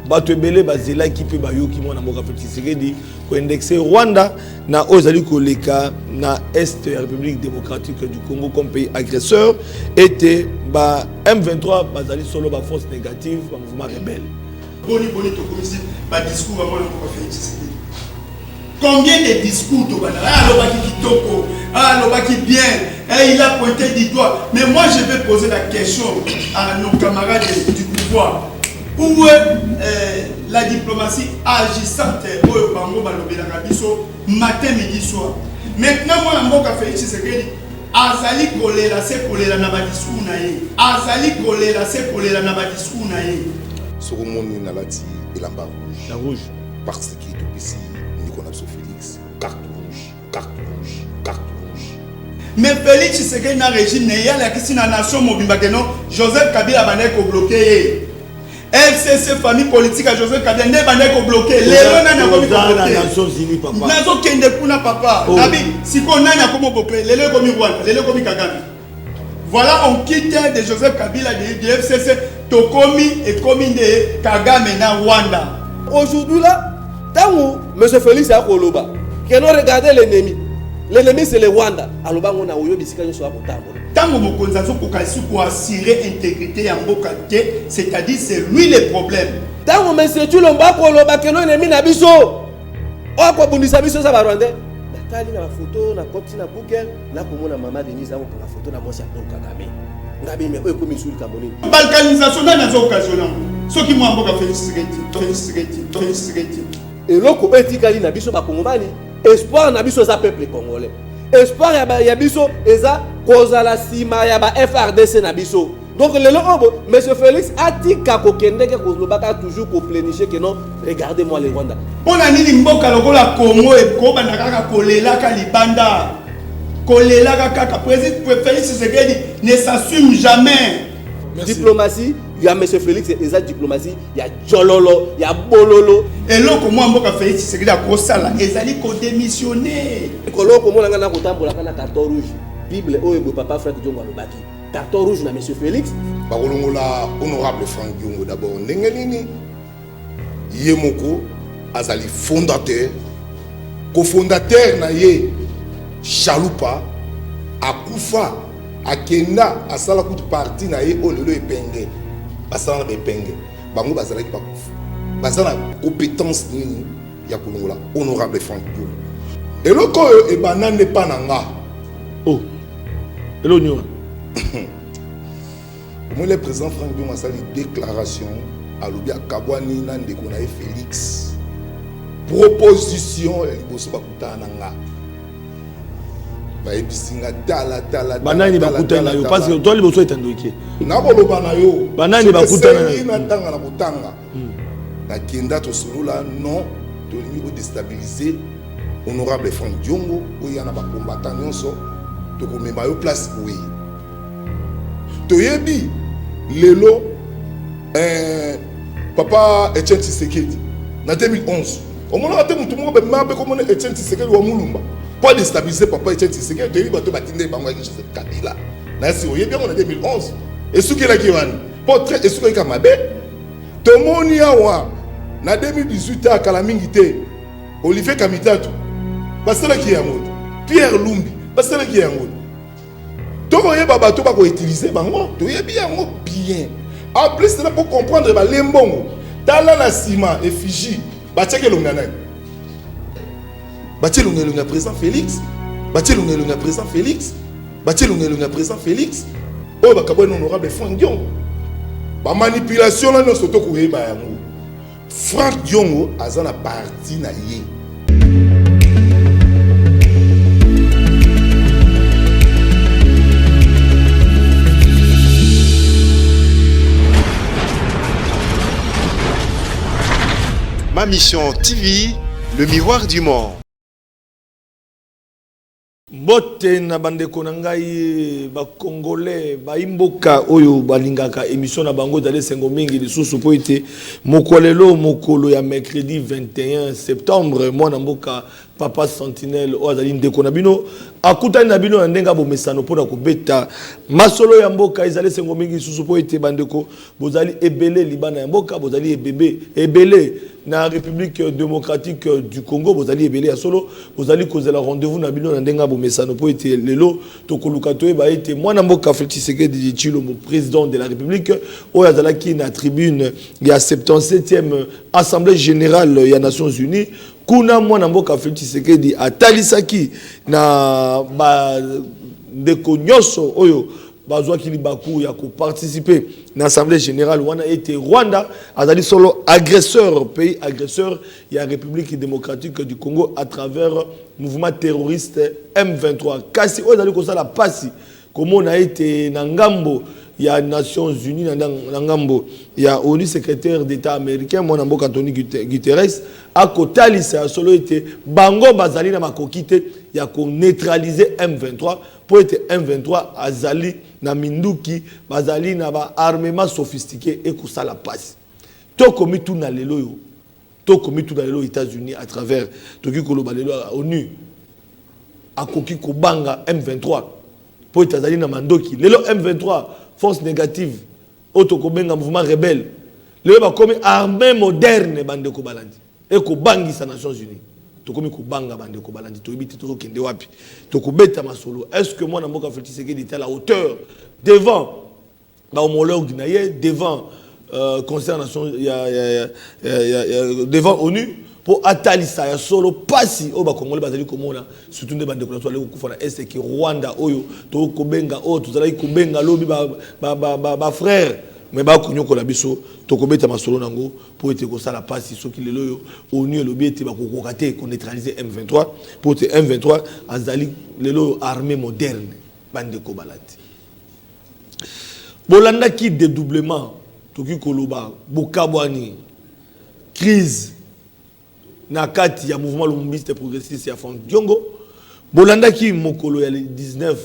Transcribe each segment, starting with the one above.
bato ebele bazela qui peut bayoki mwana mboka Félix Tshisekedi ko indexer Rwanda na ozali koleka na est ya République démocratique du Congo comme pays agresseur était ba M23 bazali solo ba force négative ba mouvement rebelle. Boni to komisi ba discours ba mwana mboka Félix Tshisekedi. Combien de discours to bana alobaki kitoko, alobaki bien, et il a pointé du doigt. Mais moi je vais poser la question à nos camarades du pouvoir. Où est la diplomatie agissante au Bango Balobela Biso matin midi soir. Maintenant moi mboka Félix Tshisekedi azali kolela se kolela na ba discours na ye. Azali kolela se kolela na ba discours na ye. Soko moni na lati elamba rouge. La rouge parce que depuis Félix, carte rouge. Mais Félix Tshisekedi na régime ne ya la kisi na nation mobimba keno Joseph Kabila bande ko bloquer. FCC famille politique à Joseph Kabila ne bande ko bloquer. Lelo na ko bloquer. Nations Unies papa. Nazo kende kuna papa. Nabi siko nanya ko bloquer. Lelo ko mi Rwanda, lelo ko mi Kagame. Voilà on quitte de Joseph Kabila de FCC tokomi et komi de Kagame na Rwanda. Aujourd'hui là Tango, M. Félix a Koloba, qui nous regardez l'ennemi. L'ennemi c'est le Rwanda. Alors, on a oublié de dire que Tango Mokonzazo pour assurer l'intégrité en Bokate, c'est-à-dire c'est lui le problème. Tango, M. Tulomba Koloba, qui nous ennemi Nabiso. Oh, quoi, Bundisa Biso, ça va rendre. La tali na photo, na copie na Google, là, comme on a maman Denise, là, pour la photo, na moi, c'est pour Kagame. Ngabi, mais eux, comme ils sont le Cameroun. Balkanisation, dans les occasions. Ceux qui m'ont envoyé Félix Tshisekedi. Et loko etikali na biso ba kongomani espoir na biso za peuple congolais espoir ya biso eza kozala sima ya ba FRDC na biso donc lelo obo monsieur Félix atika ko kendeke ko lobaka toujours ko plénicher que non regardez moi les Rwanda pona nini mboka lokola Congo e ko banda kaka kolela ka libanda kolela kaka président Félix Tshisekedi ne s'assume jamais. Merci. Diplomatie, il y a M. Félix, il y a diplomatie, il y a Djololo, il y a Bololo. Et là, comment on peut faire c'est que la Kosala, ils allaient démissionner. Et là, comment on a un carton rouge. Bible, oh, papa Franck Diongo Alobaki. Carton rouge, na M. Félix. Barolongola, honorable Franck Diongo d'abord. Nengenini, Yemoko, Azali fondateur, cofondateur na ye, Chaloupa, Akoufa. Akenda asala coup de parti na ye olelo epenge basala epenge bango bazala ki basala compétence nini ya kolongola honorable Franck Diongo eloko e banane pa nanga oh elo nyo moi le président Franck Diongo asali déclaration alobi akabwani na ndeko na Félix proposition ya liboso bakutana nanga banani bakutana yo parce que toi liboso etandoki na boloba na yo banani bakutana na tanga na botanga na kenda to solola non to lingi déstabiliser honorable Franck Diongo oya na ba combattant nyonso to ko mema yo place boye to yebi lelo papa Etienne Tshisekedi na 2011 au moment où tout le monde m'a be comme Etienne Tshisekedi wa mulumba pour déstabiliser papa Etienne Tshisekedi to yebi bato batinde bango ya Joseph Kabila na si oyebi en 2011 et ce qui la kiwani portrait et ce qui ka mabe to moni awa na 2018 à Kalamingité Olivier Kamitatu basala ki yango Pierre Lumbi basala ki yango to yeba bato ba ko utiliser bango to yebi yango bien en plus c'est pour comprendre ba lembongo tala na sima effigie batiake longana batie longana président Félix batie longana président Félix batie longana président Félix oh bakabona honorable Franck Diongo ba manipulation là no soto ko yeba yango Franck Diongo azana parti na ye Ma Mission TV, le miroir du monde. Bote na bandeko na ngai ba congolais ba imboka oyo balingaka émission na bango dale sengo mingi lisusu po ete mokolelo mokolo ya mercredi 21 septembre mwana mboka papa sentinelle o azali ndeko na bino akutani na bino na ndenga bomesano pona ko beta masolo ya mboka ezali sengo mingi susu po ete bandeko bozali ebele libana ya mboka bozali ebele na République démocratique du Congo bozali ebele ya solo bozali kozela rendez-vous na bino na ndenga bomesano po ete lelo tokoluka to eba ete mwana mboka Félix Tshisekedi Tshilombo président de la République oyo azalaki na tribune ya 77e assemblée générale ya Nations Unies kuna mwana mboka Félix Tshisekedi atalisaki na ba ndeko nyonso oyo bazwaki libaku ya ko participer na assemblée générale wana était Rwanda azali solo agresseur pays agresseur ya République démocratique du Congo à travers mouvement terroriste M23 kasi oyo azali ko sala pasi comme on a été na ngambo ya Nations Unies na ngambo ya ONU secrétaire d'État américain mwana mboka Anthony Guterres a kotalisa solo été bango bazali na makokite ya ko neutraliser M23 pour être M23 azali na minduki bazali na ba armement sophistiqué et ko sala passe to komi tout na lelo yo to komi tout na lelo États-Unis à travers toki koloba lelo ONU akoki ko banga M23 pour être azali na mandoki lelo M23 force négative autokobenga mouvement rebelle lelo ba komi armée moderne bande ko balandi et ko bangi sa Nations Unies to komi ko banga bande ko balandi to ibiti to kende wapi to ko beta masolo est-ce que moi na mboka Félix Tshisekedi était à la hauteur devant ba homologue naye devant conseil nation devant ONU pour atalisa ya solo pasi o ba kongole bazali komona surtout nde bande ko na kufa na est que Rwanda oyo to ko benga o to zali ko benga lobi ba frère mais ba kunyoko la biso to ko beta masolo nango pour ete ko sala pasi soki lelo yo ONU lobi ete ba ko kokate ko neutraliser M23 pour te M23 azali lelo armée moderne bande ko balati bolanda ki dédoublement toki koloba bokabwani crise na kati ya mouvement lumumbiste progressiste ya Franck Diongo bolanda ki mokolo ya le 19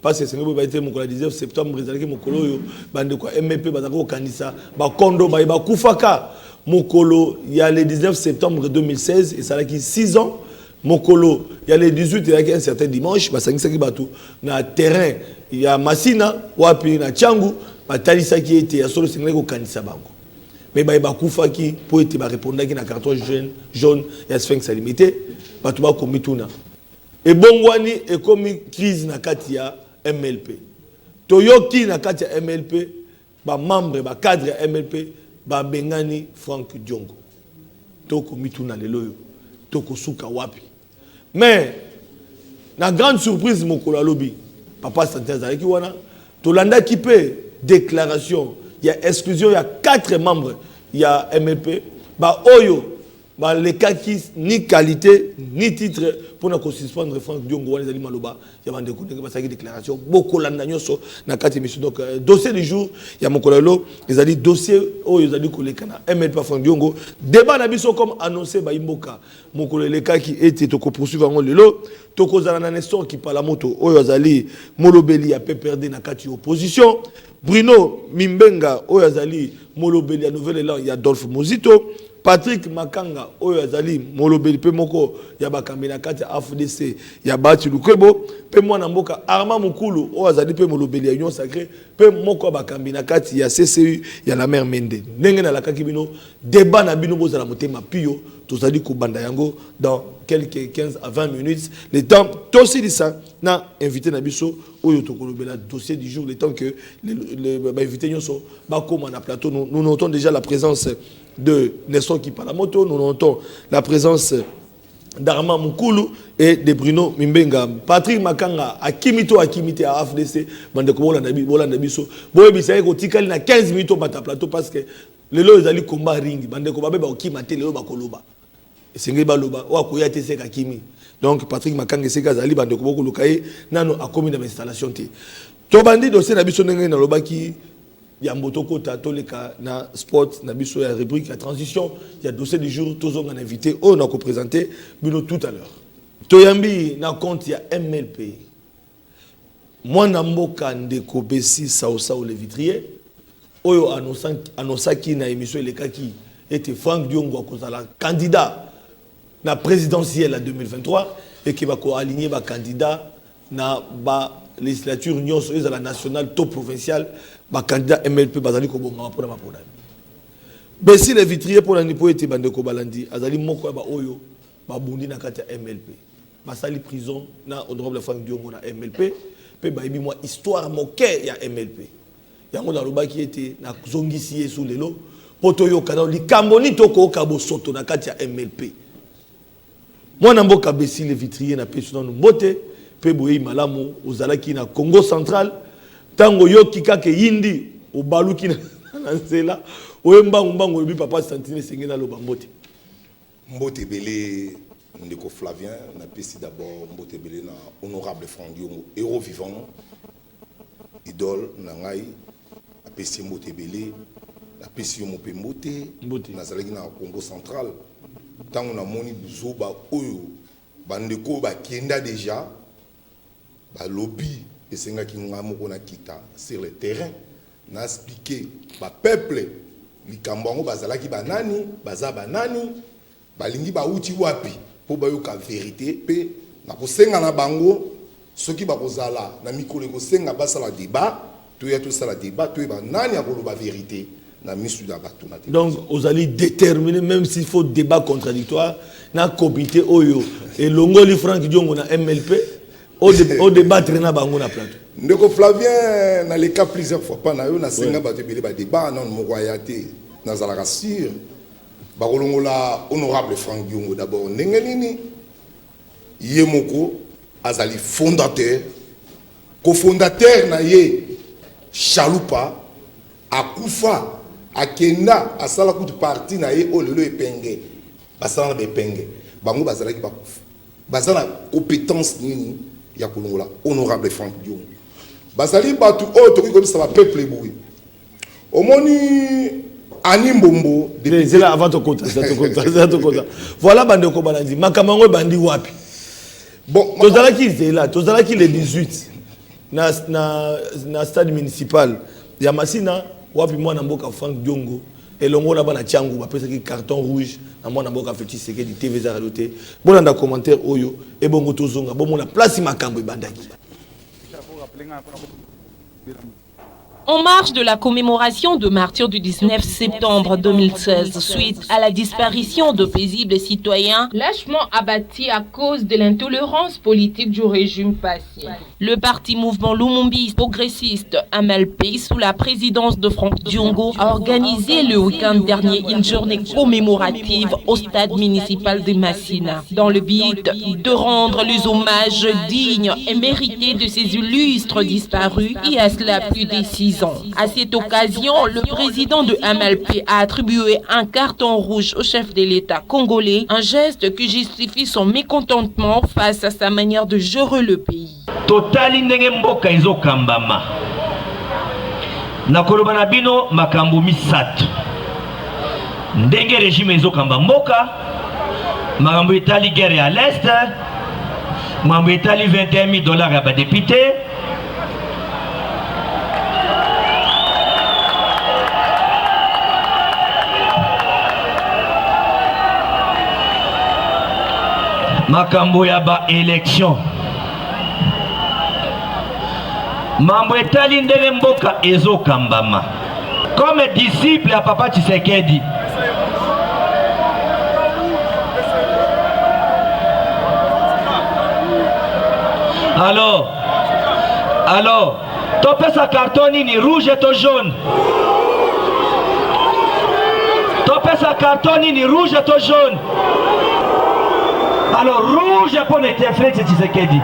parce que c'est ba été mokolo 19 septembre ezalaki mokolo yo bande ko MP bazako kanisa ba kondo ba kufaka mokolo ya le 19 septembre 2016 et ça là qui 6 ans mokolo ya le 18 il y a un certain dimanche basangisaki bato na terrain ya Masina wapi na Changu batalisa ki était ya solo singale ko kanisa bango mais ba kufaki pour ete ba répondre ki na carton jaune ya Sphinx limité bato ba komituna et bongwani et comme crise na kati ya MLP toyoki na kati ya MLP ba membre ba cadre ya MLP ba bengani Franck Diongo to komituna lelo yo to kosuka wapi mais na grande surprise mokolo lobi papa Santé Zalaki wana to landa ki pe déclaration il y a exclusion il y a 4 membres il y a MLP ba oyo ba les cas qui ni qualité ni titre pour na suspendre Franck Diongo wana zali maloba ya bande ko ba sa déclaration beaucoup landa nyoso na kati mission donc dossier du jour il y a mokolalo ils a dit dossier oyo zali ko lekana MLP Franck Diongo débat na biso comme annoncé ba imboka mokolo les cas qui était to ko poursuivre ngo lelo to ko zala na Nestor qui parla moto oyo zali molobeli ya PPRD na kati opposition Bruno Mimbenga oyo azali molobeli ya nouvelle élan ya Adolphe Mozito Patrick Makanga oyo azali molobeli pe moko ya bakambi na kati AFDC ya Bati Lukebo pe mwana mboka Armand Mukulu oyo azali pe molobeli ya Union Sacrée pe moko bakambi na kati ya CCU ya la mère Mende ndenge na lakaki bino débat na bino bozala motema pio tozali ko banda yango dans quelques 15 à 20 minutes le temps tosi disa na invité na biso oyo tokolobela dossier du jour le temps que ba invité nyonso ba koma na plateau nous notons déjà la présence de Nestor qui parle à moto, nous notons la présence d'Armand Mukulu et de Bruno Mimbenga. Patrick Makanga, Akimito à AFDC, Bandeko Bolanda Biso. Boye Bisaye Kotikali na 15 minutes au plateau parce que le lo ezali combat ring, Bandeko Babe ba okimate le lo bakoloba. Sengé baloba, wa koya tese ka kimi. Donc Patrick Makanga seka zali Bandeko boko lokaye nano akomi na installation te. To bandi dossier na biso ndenge na lobaki ya mbotoko tatoleka na sport na biso ya rubrique ya transition il y a dossier du jour tous on a invité on a présenté bino tout à l'heure toyambi na compte ya MLP mwana mboka ndeko besi sausa le vitrier oyo annonçaki na émission elekaki était Franck Diongo akozala candidat na présidentielle à 2023 et qui va co-aligner ba candidat na ba législature nyonso ezala nationale to provinciale ba candidat MLP bazali ko bonga pour ma problème. Besi le vitrier pour la nipo ete bandeko balandi azali moko ba oyo ba bundi na kati ya MLP. Basali prison na honorable Frank Diongo na MLP pe ba ibi moi histoire moke ya MLP. Yango na lobaki ete na zongisi yesu lelo poto yo kana likambo ni toko kabo soto na kati ya MLP. Moi na mboka besi le vitrier na pesu na mbote pe boyi malamu ozalaki na Congo central tango yo kikake yindi obaluki na nzela oyemba mbango lobi papa Santine sengena loba mbote mbote belé ndeko Flavien na pesi d'abord mbote belé na honorable Franck Diongo héros vivant idole na ngai a pesi mbote belé na pesi yo mope mbote na zalaki na Congo central tango na moni buzoba oyo bandeko ba kenda déjà ba lobby esenga ki ngamoko na kita sur le terrain na expliquer ba peuple likambo ngo bazalaki banani baza banani balingi ba uti wapi po bayoka vérité pe na kosenga na bango soki ba kozala na mikolo kosenga basala débat to ya to sala débat to ba nani akoloba vérité na misu da bato na. Donc vous allez déterminer même s'il faut débat contradictoire na comité oyo et longoli Frank Diongo na MLP au débattre na bango na plateau. Ndeko Flavien na les cas plusieurs fois pas na yo na senga bato belé ba débat non mo royauté na zala rassure ba kolongola honorable Frank Diongo d'abord ndenge nini yemoko azali fondateur cofondateur na ye Chalupa akufa akenda asala kutu parti na ye olelo epenge basala be penge bango bazala ki bakufa bazala compétence nini ya kolongola honorable Frank Diongo bazali batu o to ko bisa ba peuple boui omoni ani mbombo c'est là avant ton compte voilà bandeko balandi makamango bandi wapi bon tozala ki zela tozala ki le 18 na stade municipal ya Masina wapi mwana mboka Frank Diongo elongo na bana tiangu ba pesa ki carton rouge na mwana mboka Félix Tshisekedi TV za raloté bolanda commentaire oyo e bongo tozonga bon mona place makambo ebandaki. En marge de la commémoration de martyrs du 19 septembre 2016, suite à la disparition de paisibles citoyens lâchement abattus à cause de l'intolérance politique du régime passé, le parti mouvement Lumumbi progressiste MLP, sous la présidence de Frank Diongo, a organisé le week-end dernier une journée commémorative au stade municipal de Massina, dans le but de rendre les hommages dignes et mérités de ces illustres disparus, et à cela plus de 6 ans. À cette occasion, le président de MLP a attribué un carton rouge au chef de l'État congolais, un geste qui justifie son mécontentement face à sa manière de gérer le pays. Totali ndenge mboka izo kambama. Nakoloba na bino makambo misato. Ndenge régime izo kamba mboka, makambo etali guerre à l'est, makambo etali $21,000 à ba député. Makambo ya ba élection. Mambo etali ndenge mboka ezo kambama. Comme disciple à Papa Tshisekedi. Alors, topé sa carton ni rouge et to jaune. Topé sa carton ni rouge et to jaune. Alors, rouge pour l'interprète Tshisekedi.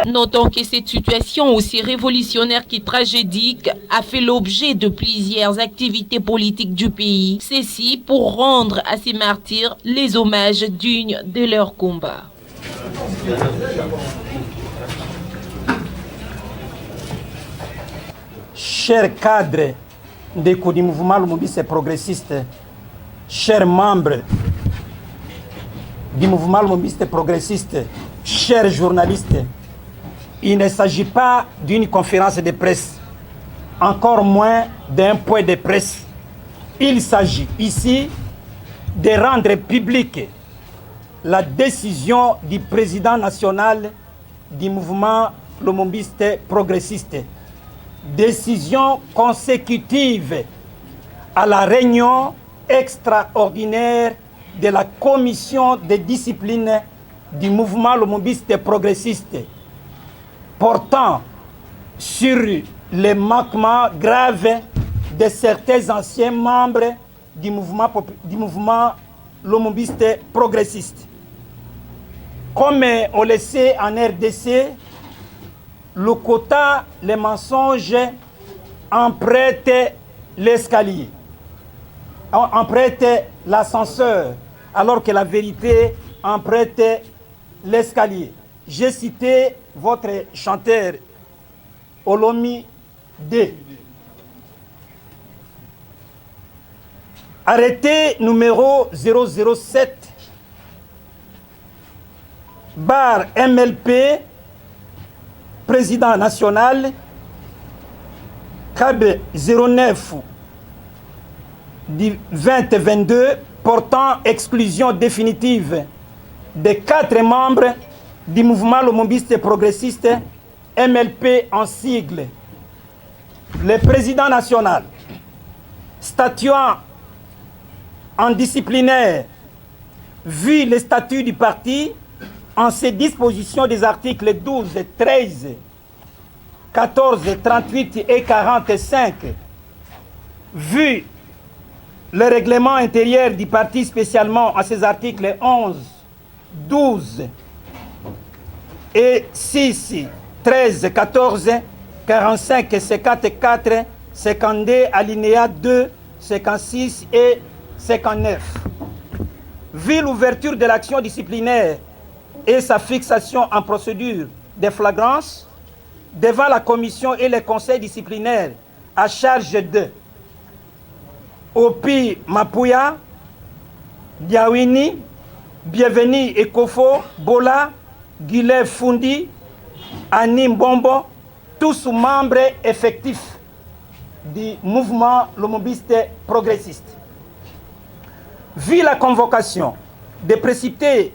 Notons que cette situation aussi révolutionnaire que tragédique a fait l'objet de plusieurs activités politiques du pays. Ceci pour rendre à ces martyrs les hommages dignes de leur combat. Chers cadres du mouvement Lumumbi progressiste, chers membres du mouvement Lumumbi progressiste, chers journalistes, il ne s'agit pas d'une conférence de presse, encore moins d'un point de presse. Il s'agit ici de rendre publique la décision du président national du mouvement lomombiste progressiste. Décision consécutive à la réunion extraordinaire de la commission de discipline du mouvement lomombiste progressiste portant sur les manquements graves de certains anciens membres du mouvement lomombiste progressiste. Comme on le sait en RDC, le quota, les mensonges empruntent l'escalier, empruntent l'ascenseur, alors que la vérité emprunte l'escalier. J'ai cité votre chanteur Olomi D. Arrêté numéro 007 bar MLP, président national, CAB 09 du 2022 portant exclusion définitive des 4 membres du mouvement lomombiste progressiste MLP en sigle. Le président national, statuant en disciplinaire, vu les statuts du parti, en ses dispositions des articles 12, 13, 14, 38 et 45, vu le règlement intérieur du parti spécialement en ses articles 11, 12 et 6, 13, 14, 45, 54, 52, alinéa 2, 56 et 59. Vu l'ouverture de l'action disciplinaire et sa fixation en procédure de flagrance devant la commission et les conseils disciplinaires à charge de Opi Mapuya, Diawini, Bienveni Ekofo, Bola, Guillet Fundi, Annie Mbombo, tous membres effectifs du mouvement lomombiste progressiste. Vu la convocation des précipités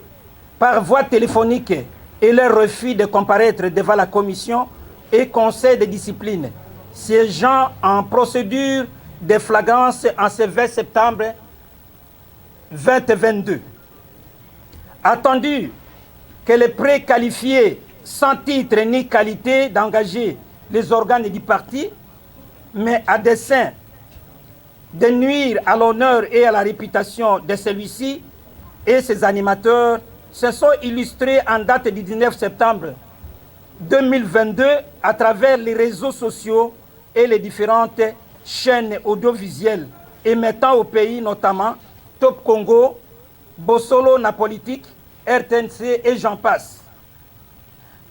par voie téléphonique et leur refus de comparaître devant la commission et conseil de discipline, siégeant en procédure de flagrance en ce 20 septembre 2022. Attendu que les préqualifiés sans titre ni qualité d'engager les organes du parti, mais à dessein de nuire à l'honneur et à la réputation de celui-ci et ses animateurs, se sont illustrés en date du 19 septembre 2022 à travers les réseaux sociaux et les différentes chaînes audiovisuelles émettant au pays, notamment Top Congo, Bossolo Napolitique, RTNC et j'en passe,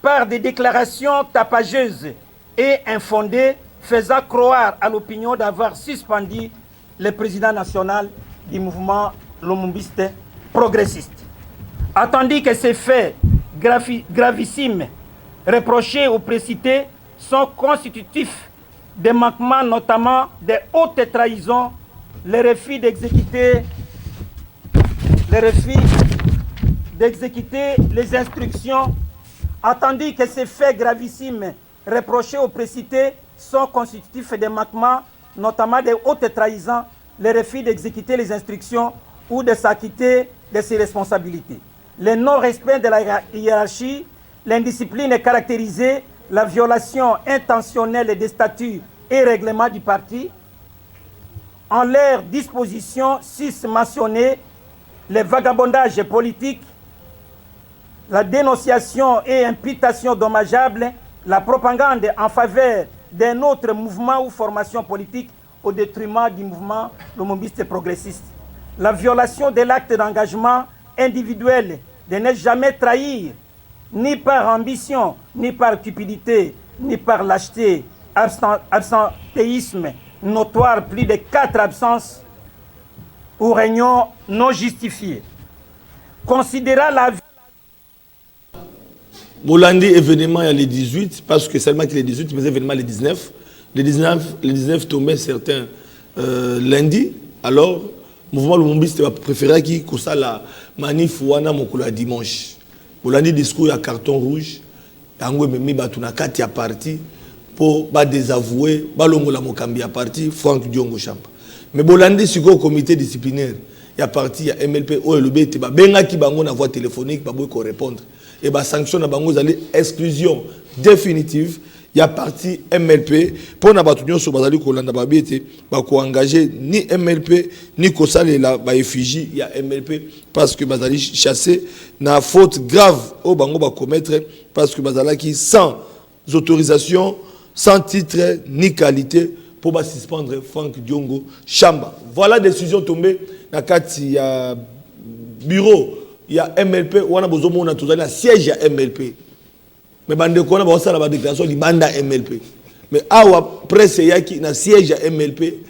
par des déclarations tapageuses et infondées faisant croire à l'opinion d'avoir suspendu le président national du mouvement lomombiste progressiste. Attendu que ces faits gravissimes reprochés aux précités sont constitutifs de manquements, notamment de hautes trahisons, le refus d'exécuter les instructions. Attendu que ces faits gravissimes reprochés aux précités sont constitutifs de manquements, notamment de hautes trahisons, le refus d'exécuter les instructions ou de s'acquitter de ses responsabilités. Le non-respect de la hiérarchie, l'indiscipline caractérisée, la violation intentionnelle des statuts et règlements du parti, en leur disposition 6 mentionnés, le vagabondage politique, la dénonciation et imputation dommageable, la propagande en faveur d'un autre mouvement ou formation politique au détriment du mouvement lomombiste progressiste, la violation de l'acte d'engagement individuel de ne jamais trahir, ni par ambition, ni par cupidité, ni par lâcheté, absentéisme notoire, plus de 4 absences ou réunions non justifiées. Considérant la Molandi, événement il y a les 18, parce que seulement que les 18, mais événement les 19. Les 19 tombaient certains lundi. Alors, le mouvement lomombiste va préférer qui ça la manif wana mokolo dimanche. Molandi discours à carton rouge, tango memi batu na kati ya parti pour ba désavouer balongola mokambi ya parti Franck Diongo Chamba. Mais bolandi siko comité disciplinaire ya parti ya MLP o le bete ba benga ki bango na voie téléphonique ba boy ko répondre et ba sanction na bango zali exclusion définitive ya parti MLP pour na batu nyonso bazali ko landa ba bete ba ko engager ni MLP ni ko salela ba effigie ya MLP parce que bazali chasser na faute grave au bango ba commettre parce que bazala ki sans autorisation, sans titre ni qualité pour suspendre Franck Diongo Chamba. Voilà décision tombée dans le bureau, il y a MLP, on a besoin de un siège à MLP. Mais bande ko na ba sala ba déclaration di banda MLP. Mais awa presse ya ki na siège à MLP.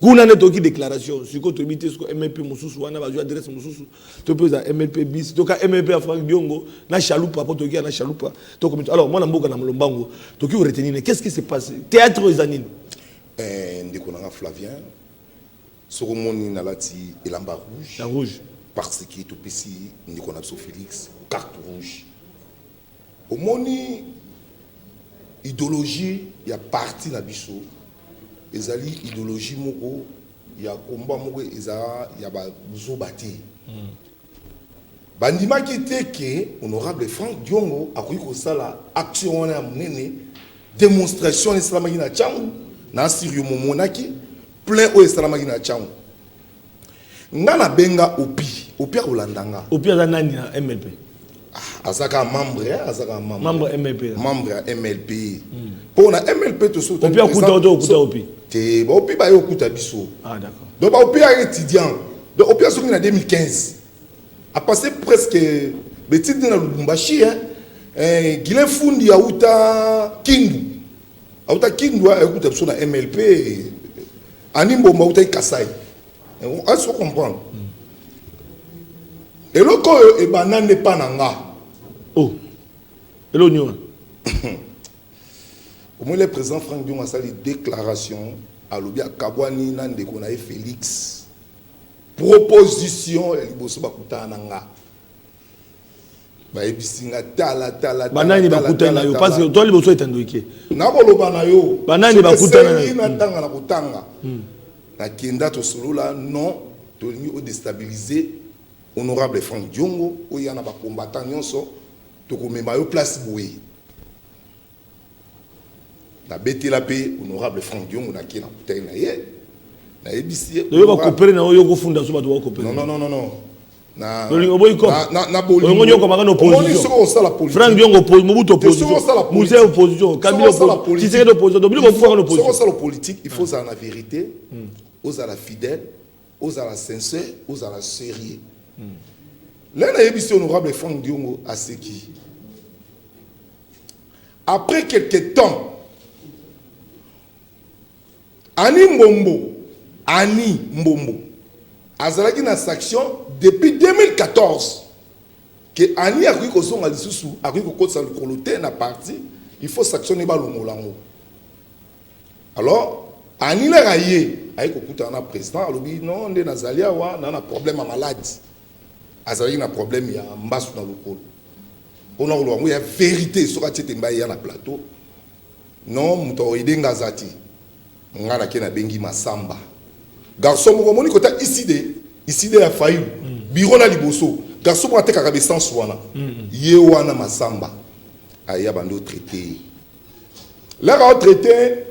Kuna ne toki déclaration, siko to bité siko MLP mususu wana ba adresse mususu. To pesa MLP bis, to ka MLP à Franck Diongo na chaloupa pour toki na chaloupa. To comité. Alors moi na mboka na Mlombango, toki retenir qu'est-ce qui s'est passé? Théâtre aux anines. Ndeko na Flavien Soromoni nalati elamba rouge. La rouge. Parce que tout petit ndeko na Félix carte rouge. Au moni idéologie il y a parti na biso. Ezali idéologie moko il y a combat moko ezala il y a ba zobati. Bandima qui était que honorable Franck Diongo akoki ko sala action wana munene démonstration islamaki na changu na sirio momonaki plein o islamaki na changu. Ngana benga opi olandanga. Opi za nani na MLP? Azaka membre MLP. Membre à MLP. Pour na MLP to so. Opi okuta opi. Te ba opi ba okuta biso. Ah d'accord. Donc ba opi a étudiant. Donc opi a soumi en 2015. A passé presque betite na Lubumbashi hein. Guilin Fundi a uta Kindu. A uta Kindu a okuta biso na MLP. Animbo ma uta Kasai. On se comprendre. Et le co et banane n'est pas nanga. Oh. Et l'oignon. Au moins le président Franck Diongo a sali déclaration à l'obia Kabwani nande konae Félix. Proposition et liboso bakuta nanga. Ba ebisinga tala. Banani bakuta na yo parce que toi liboso etandoike. Na boloba na yo. Banani bakuta na yo. Na tanga na kutanga. Na kenda to solola non to ni o déstabiliser honorable Franck Diongo o yana ba combattant nyonso to ko mema yo place boye. Na beti la paix honorable Franck Diongo na ki na kutay na ye. Na ebisi yo ba coopérer na yo go funda so ba to coopérer. Non. Na boli ngonyo ko magana opposition. Franck Diongo Mobutu opposition. Moussa opposition, Kabila opposition. Si c'est l'opposition, donc il faut faire l'opposition. Sur la politique, il faut la vérité, aux à la fidèle, aux à la sincère, aux à la sérieux. Là, on a émis honorable Franck Diongo à ce qui. Après quelques temps, Ani Mbombo, Azalaki na sanction depuis 2014. Que Ani a cru que son alisusu, a cru que quand ça le coloté na parti, il faut sanctionner balongolango. Alors, Ani la raillé, avec okuta na président, alobi non, on est na zalia wa, na problème à maladie. Azalaki na problème ya mbasu na lokolo. On a il y a vérité sur la tête mbaye na plateau. Non, muto idenga zati. Ngana kena bengi masamba. Garçon mo moni kota ici de la faille. Bureau na liboso. Garçon mo ateka ka sans wana. Ye wana masamba. Aya bando traité. Là on traité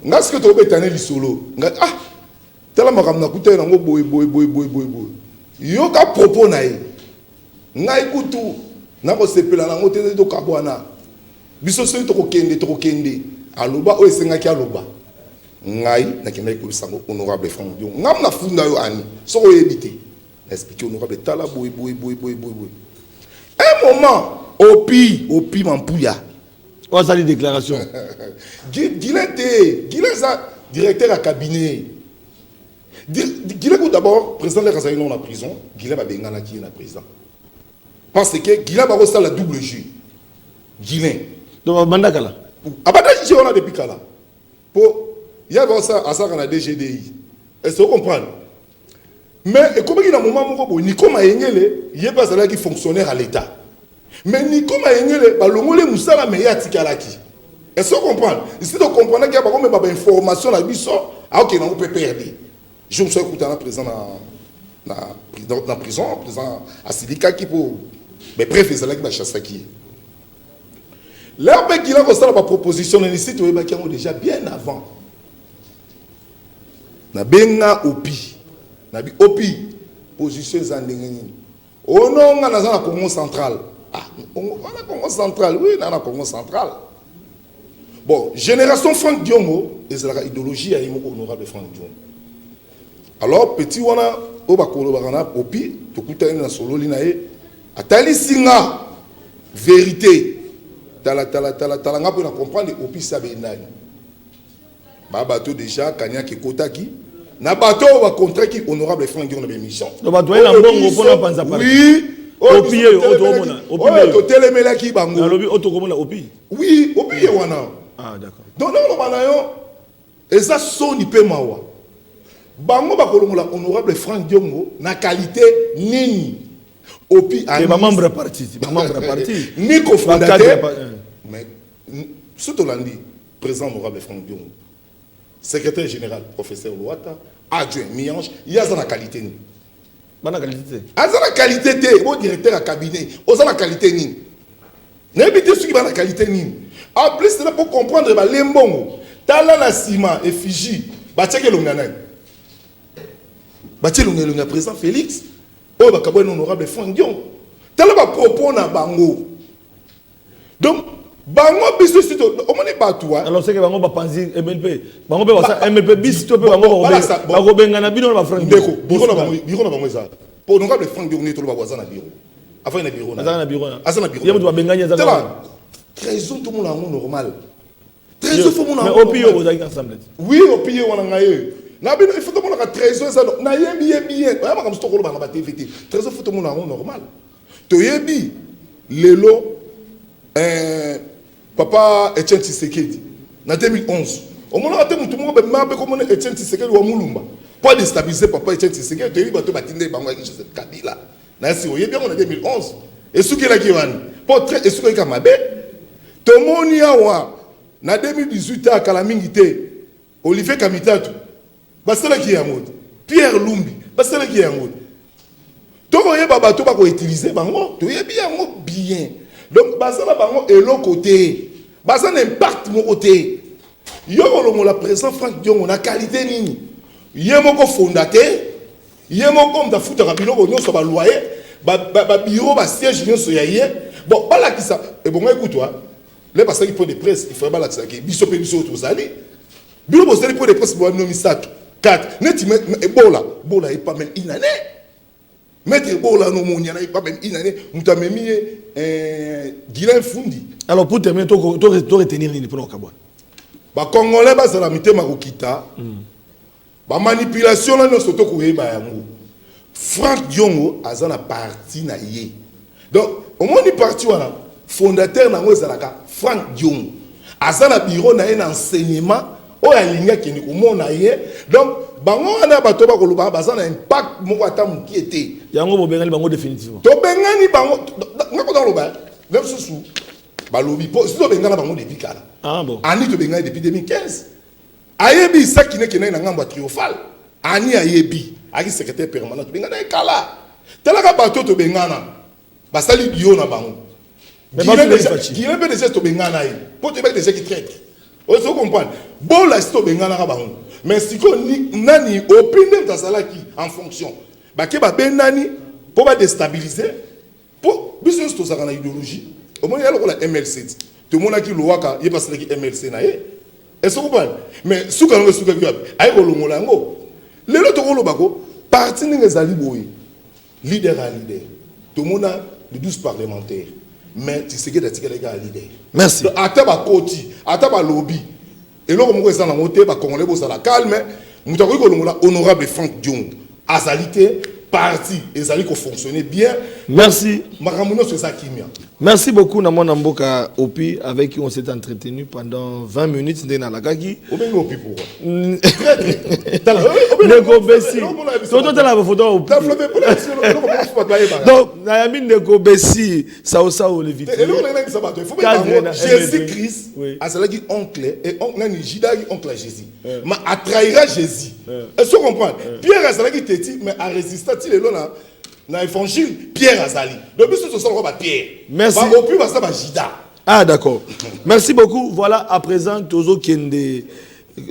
ngas que to betane lisolo. Ah tala makamna kuta na ngo boy. Yo ka propos na ye. Ngai kutu na ko sepela na ngote to kabwana. Biso so to ko kende. Aloba o esenga ki aloba. Ngai na kenda ko bisango honorable Franck Diongo. Ngam na funda yo ani. So ko yebite. Expliquer honorable tala boy. Un moment opi mampuya. On a des déclarations. Guilin ça directeur à cabinet. Guilin d'abord président de la Kazaïno en prison. Guilin va bengana qui est la président. Parce que Guilin va rester la double jeu. Guilin. Donc Bandakala. Abada j'ai on a depuis Kala. Pour il y a ça à ça qu'on a DGDI. Est-ce que vous comprenez? Mais comme il y a un moment où Nico Maengele, il y a pas ça qui fonctionnaire à l'État. Mais Nico Mayengele, balongole musala meya tikalaki. Est-ce que vous comprenez? Ici, vous comprenez qu'il y a pas d'informations là, ok, on peut perdre. Je me suis écouté dans prison, dans prison, à Silika qui pour. Mais bref, c'est là qui m'a chassé qui. Là, il a reçu la proposition de l'ICT, il y a déjà bien avant. Na benga opi. Na bi opi. Position zandengeni. Oh non, on a la Congo central. Ah, on a Congo central, oui, on a Congo central. Bon, génération Franck Diongo, et c'est la idéologie à honorable Franck Diongo. Alors, petit wana, oba kolo barana, opi, tokuta ina solo linae, atali singa, vérité, tala nga pour comprendre, opi sabe nani. Ba bateau déjà, kanya ki kotaki, na bateau va contrat qui honorable Franck Diongo na mission. Le bateau est la bongo pour la panza par. Oui. Opi, otomona. Opi, telemela ki bango. Na lobi otokomona opi. Oui, opi wana. Ah, d'accord. Donc, non, non, et ça, son IP mawa. Bango bakolongola honorable Franck Diongo na qualité nini. Opi a membre parti, ni cofondateur. Mais surtout lundi, président honorable Franck Diongo, secrétaire général professeur Louata, adjoint Miange, il y a la qualité ni. Bana qualité. Aza la qualité té, bon directeur à cabinet, oza la qualité ni. N'habitez ce qui va la qualité ni. En plus, c'est là pour comprendre que les mbongo, tala la ciment, effigie, bâtike l'ongana. Bâtike l'ongana, président Félix, oh, bah, kaboué honorable Franck Diongo. Tala ba propos na bango. Donc, bango biso sito, au moins pas toi. Alors, c'est que bango ba panzi MLP. Bango be wasa MLP bis to pe bango ba bengana bino ba Franck Diongo. Biro na bango ça. Pour honorable Franck Diongo ni to ba wasa na bureau. Enfin na bureau na. Azana bureau. Azana bureau. Yemu ba benganya za. Trésor tout le monde est normal. Trésor tout le monde est normal. Mais au pire, vous avez ensemble. Oui, au pire, on a eu. Il faut que tout le monde ait trésor. Il y a bien. Comme tout le monde a TVT. Trésor, tout le monde est normal. Tu as dit, Lélo, papa Etienne Tshisekedi, en 2011. Au moment où tout le monde a dit, comment Etienne Tshisekedi ou Moulumba. Pour déstabiliser papa Etienne Tshisekedi, tu as dit, tu as dit, tu as dit, Kabila. On est bien en 2011. Et ce qui est là, pour très, et ce qui est là, Tomoni awa na 2018 à Kalamingité Olivier Kamitatu basala ki yango Pierre Lumbi basala ki yango toko yeba bato ba ko utiliser bango to yebi yango bien donc basala bango elo côté basala impact mon côté yo longo la président Franck Diongo na qualité nini yemoko fondateur yemoko mta futa kabilo ko nyoso ba loyer ba bureau ba siège nyoso ya ye bon bala ki ça et bon écoute toi. Les personnes qui font des presse, il faut pas l'accès. Biso pe biso tous ali. Bilo bo sali pour des presse bo nomi sac 4. Neti bola est pas même inane. Mettre bola no monia est pas même inane. Muta memi Guilain Fundi. Alors pour terminer to retenir ni pour Kabwa. Ba congolais ba sala mité makokita. Ba manipulation là no soto ko yeba yango. Franck Diongo azana parti na yé. Donc au moins ni parti wana fondateur nango ezalaka Franck Diongo azana bureau na un enseignement o ya linga kini ko mona ye donc bango wana bato ba koloba bazana impact moko ata muki ete yango bo bengali bango définitivement to bengani bango ngako dans loba même sous balobi po si to bengana bango depuis kala ah bon ani to bengani depuis 2015 ayebi sakine kena na ngamba triomphal ani ayebi aki secrétaire permanent to bengana kala telaka bato to bengana basali bio na bango. Mais qui est déjà to bengana yi. Pour te mettre des gens qui traitent. On se comprend. Bon la sto bengana ka bango. Mais si ko ni nani opinion ta sala qui en fonction. Ba ke ba benani pour ba déstabiliser. Pour business to sala na idéologie. Au moins il y a la MLC. Tout le monde a qui loaka, il passe qui MLC na ye. Est-ce que vous comprenez? Mais souka ngo souka ki ay ko longola ngo. Le lo to ko lo bako parti ni ngezali boy. Leader à leader. Tout le monde a les 12 parlementaires. Mais tu sais que les gars leader. Merci. Ataba koti, ataba lobby. Et là, comme on est Congolais, ça la calme. Nous avons honorable Franck Diongo. Azalité, parti ezali ko fonctionner bien. Merci. Makamuno c'est ça kimia. Merci beaucoup Namon Mboka Opi avec qui on s'est entretenu pendant 20 minutes ndena lakaki. Obengo Opi pourquoi? Neko Bessi. Toto tala ba photo Opi. Donc Nayami Neko Bessi ça le vite. Et là on est ça bateau. Il faut bien Jésus Christ a cela qui oncle et oncle nani Judas qui oncle Jésus. Mais a trahira Jésus. Est-ce que vous comprenez? Pierre a cela qui te dit mais a résisté il est là. Dans l'évangile, Pierre Azali. Depuis ce soir, on va Pierre. Merci. Ah, d'accord. Merci beaucoup. Voilà, à présent, Tozo Kende.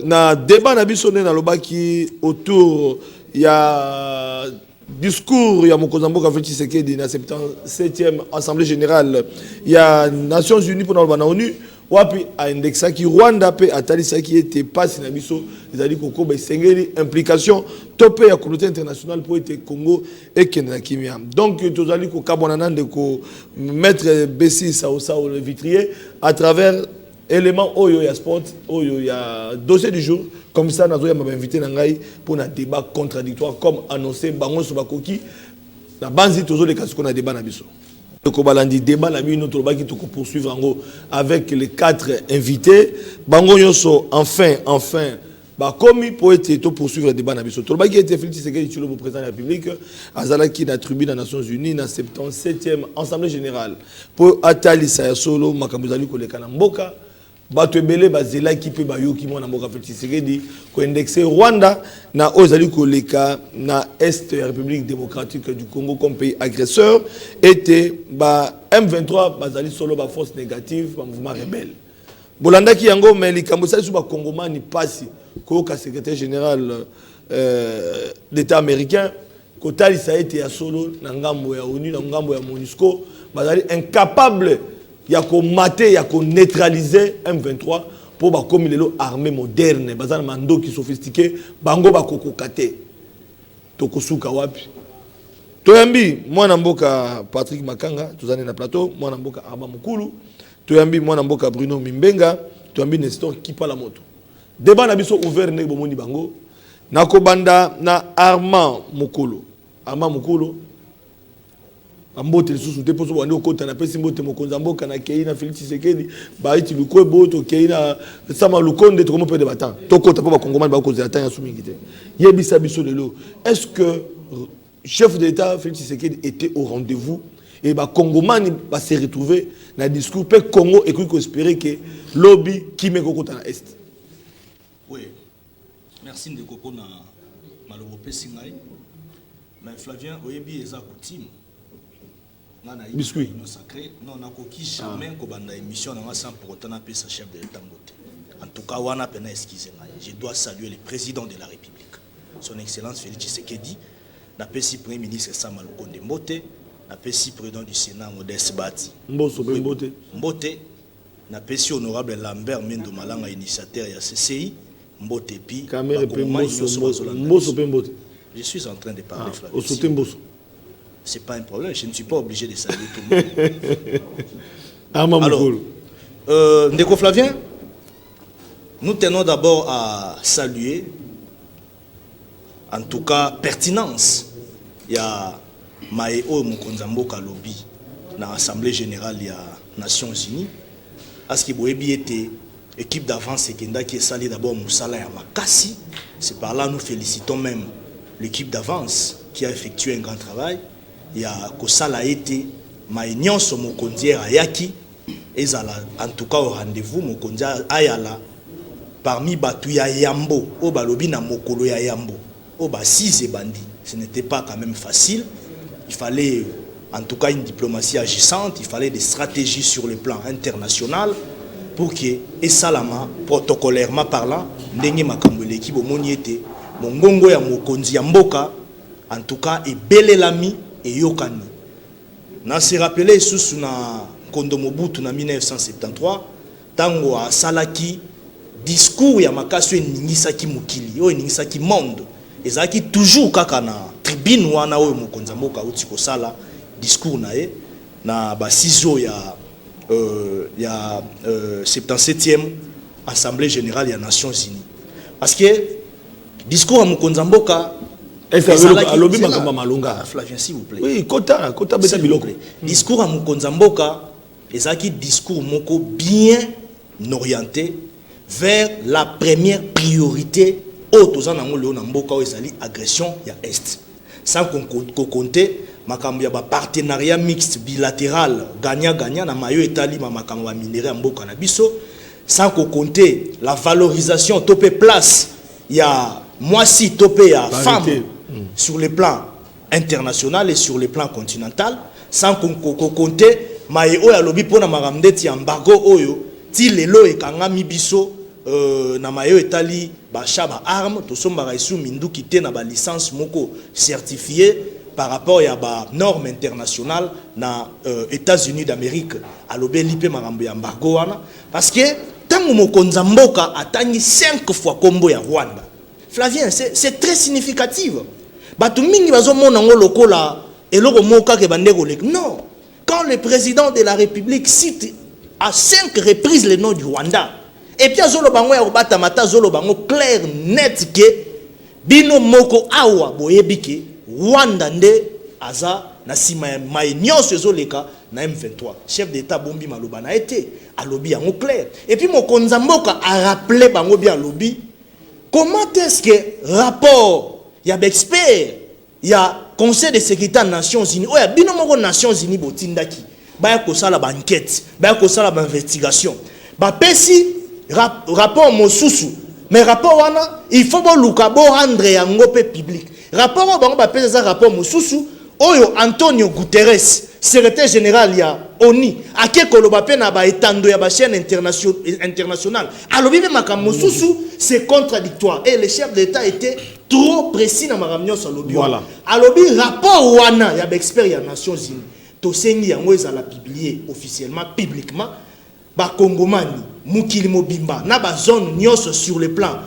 Na débat na bisonné na lobaki autour il y a discours il y a Mokozambo Kafé Tshisekedi na 77e assemblée générale il y a Nations Unies pour na ONU wapi a indexa ki Rwanda pe atali ça qui était pas na biso ezali koko ba sengeli implication topé ya communauté internationale pour être Congo et Kenya kimia donc tozali ko kabonana de ko mettre Bessi ça le vitrier à travers élément oyo ya sport oyo ya dossier du jour comme ça nazo ya m'inviter na ngai pour un débat contradictoire comme annoncé bango so bakoki na banzi tozo le kasi ko na débat na biso ko balandi débat la mi notre baki to ko poursuivre ngo avec les 4 invités bango yoso enfin ba komi pour être to poursuivre le débat na biso to baki était Félix Tshisekedi Tshilombo le président de la République azalaki na tribune des Nations Unies na 77e assemblée générale pour atali sa solo makambuzali ko leka na mboka bato ebele bazela ki pe bayoki mwana mboka Félix Tshisekedi ko indexer Rwanda na ozali ko leka na est ya République démocratique du Congo comme pays agresseur était ba M23 bazali solo ba force négative ba mouvement rebelle bolanda ki yango mais likambo sa su ba kongomani pasi ko ka secrétaire général d'État américain ko tali ça été ya solo na ngambo ya ONU na ngambo ya MONUSCO bazali incapable ya ko mater ya ko neutraliser M23 pour ba comme lelo armée moderne bazana mando qui sophistiqué bango ba kokokate to kosuka wapi toyambi mwana mboka Patrick Makanga tuzane na plateau mwana mboka Arba Mukulu toyambi mwana mboka Bruno Mimbenga toyambi Nestor Kipala Moto débat na biso ouvert ne bomoni bango nako banda na Armand Mukulu ambote lisusu te poso bande okota na pesi mbote mokonza mboka na kei na Félix Tshisekedi ba iti lukwebo to kei na sama lukonde to komo pe de batan to kota po ba kongomani ba ko zata ya sumingi te yebisa biso lelo est-ce que chef d'état Félix Tshisekedi était au rendez-vous et ba kongomani ba se retrouver na discours pe Congo et qu'on espérer que lobby qui me kokota na est. Oui, merci de koko na malobo pesi ngai mais Flavien oyebi eza coutume biscuit sacré non nakoki jamais ko banda émission na sans pour autant appeler sa chef de l'état mbote en tout cas wana pena excusez moi je dois saluer le président de la République son excellence Félix Tshisekedi na pesi premier ministre Sama Lukonde Mbote na pesi président du Sénat Modeste Bati Mbote na pesi honorable Lambert Mendo Malanga initiateur ya CCI Mbote pi je suis en train de parler Flavien. C'est pas un problème, je ne suis pas obligé de saluer tout le monde. Alors, Ndeko Flavien, nous tenons d'abord à saluer, en tout cas, pertinence. Il y a Maéo Mokonzambo Kalobi, dans l'Assemblée Générale, il y a Nations Unies. À ce qui était équipe d'avance Sekenda qui est salée d'abord Moussala et Makassi. C'est par là nous félicitons même l'équipe d'avance qui a effectué un grand travail. Il y a Kosala été Maïnion sur Mokondier Ayaki et en tout cas au rendez-vous Mokondier Ayala parmi Batouya Yambo au Balobi na Mokolo ya Yambo au Bassis et Bandi. Ce n'était pas quand même facile. Il fallait en tout cas une diplomatie agissante, il fallait des stratégies sur le plan international pour que et Salama protocolairement parlant ndenge makambo l'équipe au moniete mongongo ya Mokonzi ya Mboka en tout cas et bel l'ami et yokani na se rappeler sous na Kondo Mobutu na 1973 tango a salaki discours ya makasio ningisaki mukili o ningisaki monde ezaki toujours kaka na tribune wana oyo mokonza mboka uti ko sala discours na ye na basizo ya 77e assemblée générale ya Nations Unies parce que discours ya mokonza mboka Flavien, s'il vous plaît. Oui, Kota Beta Biloko. Discours à Mukonzamboka, ezaki discours moko bien orienté vers la première priorité autozanango leona mboka o ezali agression ya est. Sans qu'on compte makambo ya ba partenariat mixte bilatéral gagnant-gagnant na mayo etali makambo ba minerai mboka na biso, sans qu'on compte la valorisation topé place ya moisi topé ya femme sur le plan international et sur le plan continental, sans qu'on compte mayo ya lobi pona maramdeti embargo oyo ti lelo ekanga mibiso na mayo etali ba chaba arme to sombara isu minduki te na ba licence moko certifiée par rapport à ba norme internationale na États-Unis d'Amérique à l'obéli pe marambo ya embargo wana parce que tango mokonza mboka atangi 5 fois combo ya Rwanda. Flavien, c'est très significatif. Batu mingi bazo mona ngo lokola eloko moka ke bandeko lek. Non. Quand le président de la République cite à 5 reprises le nom du Rwanda, et puis azolo bango ya obata mata zolo bango clair net ke bino moko awa boyebike Rwanda nde aza na sima ya nyonso ezoleka na M23. Chef d'état bombi maloba na été alobi yango clair. Et puis mokonza mboka a rappelé bango bien alobi comment est-ce que rapport ya expert ya Conseil de sécurité des Nations Unies oya bino moko Nations Unies botindaki baya kosala ba enquête baya kosala ba investigation ba pesi rapport mosusu mais rapport wana il faut bo luka bo rendre yango pe public rapport bango ba pesi za rapport mosusu oyo Antonio Guterres secrétaire général ya ONU ake koloba pe na ba etando ya ba chaîne internationale alobi me makambo mosusu c'est contradictoire et le chef d'état était trop précis na makambo so alobi voilà alobi rapport wana ya ba expert ya Nations Unies to sengi yango ezala publier officiellement publiquement ba Kongomani mukili mobimba na ba zone nyonso sur le plan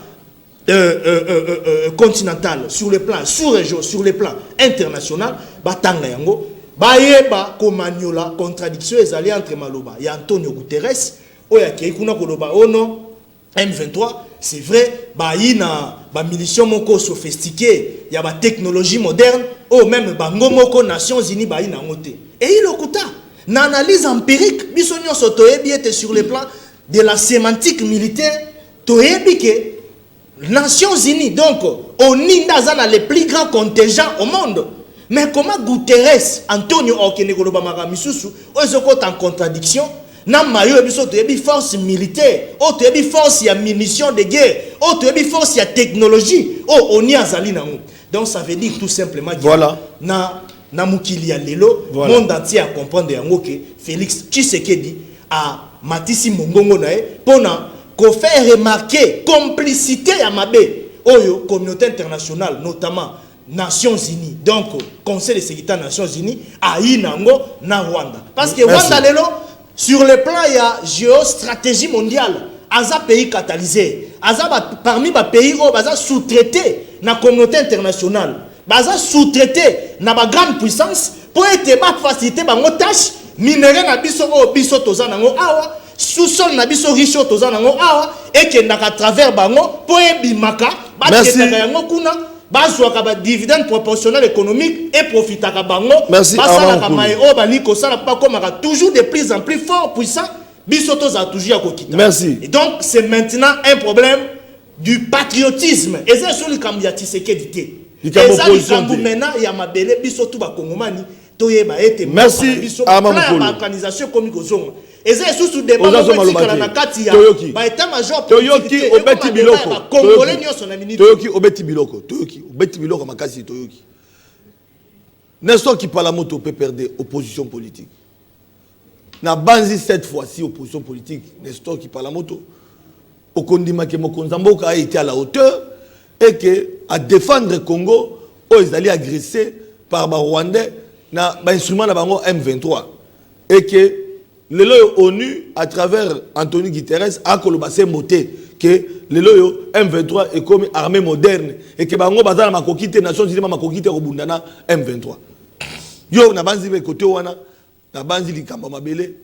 continental, sur le plan sous-région, sur le plan international, batanga yango bayeba komanyola contradiction ezali entre maloba ya Antonio Guterres oya keikuna koloba ono M23 c'est vrai baina ba milition moko sophistiqué ya ba technologie moderne ou même bango moko Nations Unies baina ngote et il okuta na analyse empirique biso nyonso toyebi ete sur le plan de la sémantique militaire toyebi ke Nations Unies, donc, on est dans les plus grands contingents au monde. Mais comment Guterres, Antonio Okenegoloba Maramisusu, ils sont en contradiction? N'a maillot et force militaire, autre force y a munitions de guerre, autre force y a technologie, oh on y a zalina. Donc ça veut dire tout simplement que voilà. Na mukili ya lelo, voilà. Monde entier à comprendre que Félix Tshisekedi a Matisi Mongongo nae pona qu'on fait remarquer complicité à Mabé, oyo communauté internationale, notamment Nations Unies, donc Conseil de sécurité des Nations Unies, à Inango, na Rwanda. Parce que Rwanda, lelo, sur le plan, il y a géostratégie mondiale, Aza pays catalysé, Aza parmi les pays où Aza sous-traité na communauté internationale, Aza sous-traité na ba grande puissance pour être facilité ba tâche minéraux na biso o biso toza nango awa. Sous-sol na biso riche tozana ngo awa et que na travers bango po ebimaka ba tetaka yango kuna bazwaka ba dividende proportionnel économique et profitaka bango basala ka mai o bali ko sala pa komaka toujours de plus en plus fort puissant biso toza toujours akokita. Merci. Et donc c'est maintenant un problème du patriotisme et c'est sur le Kambia Tshisekedi te. Et ça le Kambu mena ya mabele biso tu ba kongomani toyeba ete merci à ma organisation comme kozonga. Et c'est sous des moments Toyoki obeti biloko Toyoki obeti biloko Toyoki obeti biloko makasi Toyoki Nestor qui parle à moto peut perdre opposition politique na banzi cette fois-ci opposition politique Nestor qui parle à moto okondima ke mokonza mboka a été à la hauteur et que à défendre Congo où ils allaient agresser par ba Rwandais na ba instrument na bango M23 et que le ONU, à travers Antonio Guterres, a colossé moté que le M23 est comme armée moderne et que bango bazana makokite Nations Unies makokite robundana M23. Yo na banzi be côté wana na banzi likamba mabele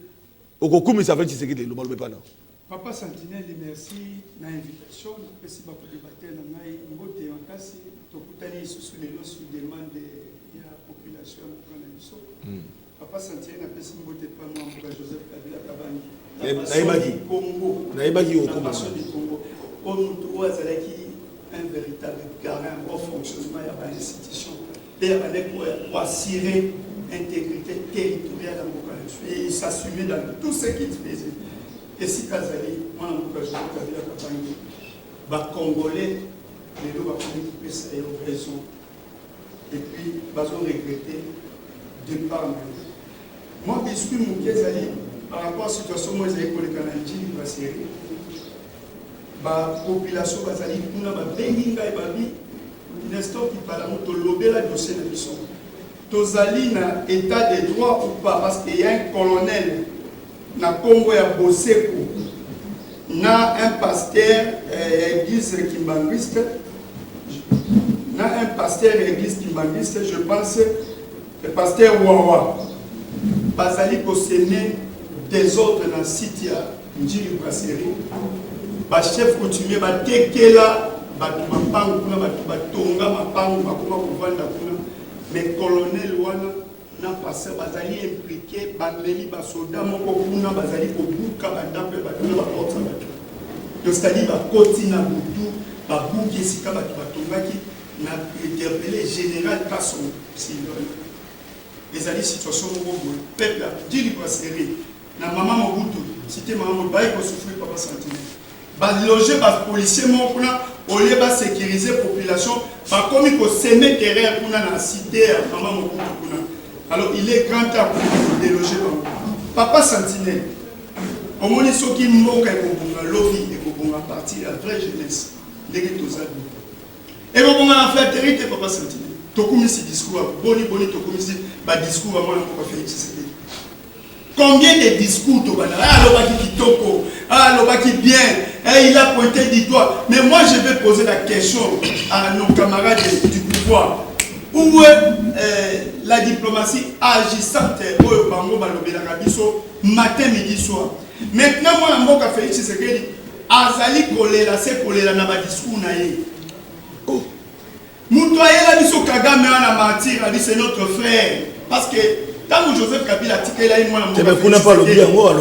okokumi ça fait Tshisekedi le malo bepana. Papa Sentinelle, merci pour l'invitation. Merci pour débattre dans la kasi tokutani sous les lois sur demande de la population Papa Sentinelle, merci pour Joseph Kabila Kabangi. Congo. Un véritable garant, un bon fonctionnement de l'institution. Pour assurer l'intégrité territoriale et s'assumer dans tout ce qui se faisait. Et si Kazali, moi, je vais Congolais, les deux vont faire raison. Et puis, ils vont regretter de part. Moi, je suis mon Kazali, par rapport à la situation, moi, j'ai pour le Canadien, il va serrer. La population Kazali, nous avons Benginga et Babi, l'instant qui parle de l'obé la dossier de mission. Tozali na état de droit ou pas, parce qu'il y a un colonel na Congo ya Boseko, na un pasteur église kimbanguiste, na un pasteur église kimbanguiste, je pense, le pasteur Wawa, Bazali pour s'aimer des autres dans le site ya Njili Brasserie, ba chef coutumier ba tekela batu mapangu kuna batu batonga mapangu bakoma kovanda kuna, mais colonel wana na passé bazali impliqué bameli basoda moko kuna bazali kobuka bandampe batu ba porte batu. Donc c'est-à-dire bakoti na butu babuki esika batu batongaki na interpellé général Kasson Sylvain. Ezali situation moko peuple dit libre serré na maman Mobutu cité maman Mobaye ko souffrir Papa Sentinelle. Ba loger ba policier mon kuna au lieu ba sécuriser population ba komi ko semer terrain kuna na cité maman Mobutu kuna. Alors il est grand temps pour déloger Papa Sentinelle. Au moins ceux qui m'ont qu'à la lobby et qu'on va partir la vraie jeunesse. Les gars tous et qu'on va faire terrible Papa Sentinelle. Tokumi ce discours, boni tokumi ce discours à moi on va faire ici. Combien de discours tu vas ah l'obaki kitoko, ah l'obaki bien, il a pointé du doigt. Mais moi je vais poser la question à nos camarades du pouvoir. Où est la diplomatie agissante au Bango Balobé la Rabiso matin, midi, soir. Maintenant, moi, je vais faire ce que je dis. Azali kolela, c'est kolela na ba discours na ye. Oh. Moutoye la biso Kagame na mentir, a dit c'est notre frère. Parce que tant que Joseph Kabila tike là moi na mboka. Tu ne pas le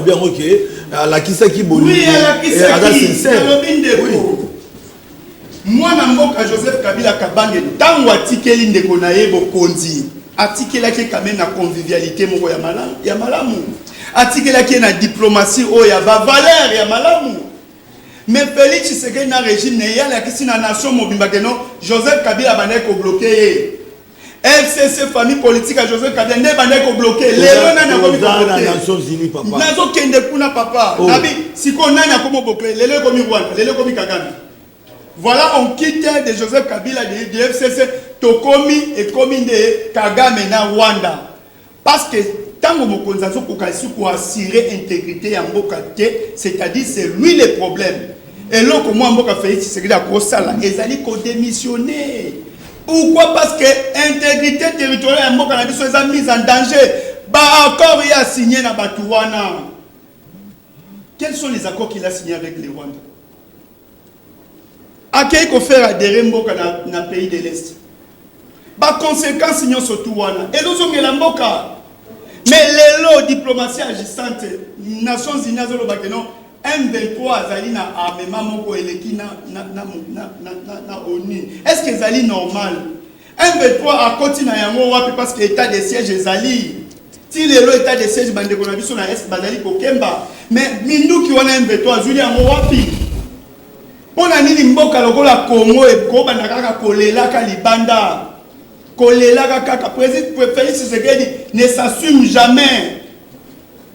bien que la kisa qui boni. Oui, la kisa qui le bin de moi na mboka Joseph Kabila Kabange tango atikeli ndeko na ye bokonzi atikelaki quand na convivialité moko ya malamu atikelaki na diplomatie o ya ba valeur ya malamu mais Félix Tshisekedi na régime ne ya la kisi na nation mobimba que non Joseph Kabila bana ko bloquer FCC famille politique à Joseph Kabila ne bana ko bloquer lelo na ko bloquer Nations Unies papa nazo kende kuna papa nabi siko nani akomo bloquer lelo komi Rwanda lelo komi Kagame. Voilà, on quitte de Joseph Kabila de FCC, Tokomi et Komi de Kagame na Rwanda. Parce que tant que mon consensus pour assurer l'intégrité en Bokate, c'est-à-dire c'est lui le problème. Et là, comment on va faire c'est que la grosse salle, ils allaient démissionner. Pourquoi? Parce que l'intégrité territoriale en Bokate soit mise en danger. Bah encore il a signé na Batouana. Quels sont les accords qu'il a signés avec les Rwandais? À qui il faut faire adhérer Mboka dans le pays de l'Est? Par conséquent, signons surtout Wana. Et nous sommes la Mboka. Mais les lots diplomatie agissante, Nations Unies, M23, Zali na armement Moko Eleki na ONU. Est-ce que Zali normal? M23 a continué à y parce que l'état de siège est Zali. Si les lots état de siège, bande de sont à Est, Bazali Kokemba. Mais Mindou qui wana M23, Zuli à Mowapi. On a dit mboka lokola Congo et Koba nakaka kolela ka libanda kolela kaka président Félix Tshisekedi ne s'assume jamais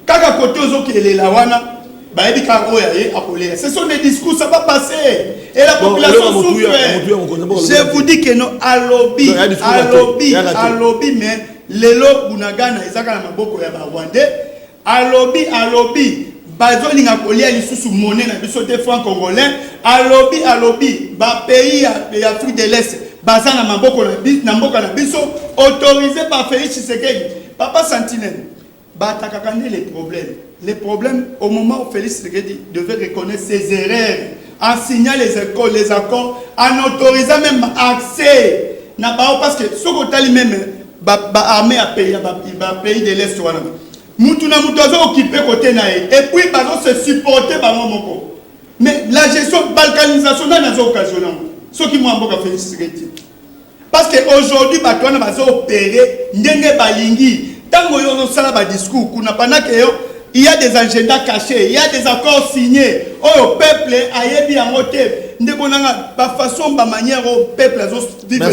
kaka kote ozokelela wana ba ebi ka oya ye akolela. Ce sont des discours, ça va passer et la population souffre. Je vous dis que non alobi mais lelo bunagana ezaka na maboko ya ba Rwandais alobi bazolinga kolia lisusu monnaie na biso te francs congolais alobi ba pays ya Afrique de l'Est baza na maboko na mboka na biso autorisé par Félix Tshisekedi. Papa Sentinelle batakaka les problèmes le problème, au moment où Félix Tshisekedi devait reconnaître ses erreurs, en signant les écoles, les accords, en autorisant même accès, parce que ce qu'on a même, l'armée a payé, le pays de l'Est, Moutuna Moutazo occupé côté naïe, et puis se supporter par mon. Mais la gestion de balkanisation dans les occasions, ce qui m'a beaucoup Félix Tshisekedi. Parce qu'aujourd'hui, on a opéré, ndenge balingi, tant que on a un discours, il y a des agendas cachés, il y a des accords signés. Oh, le peuple a yebi en côté. De façon, de manière au peuple a vivre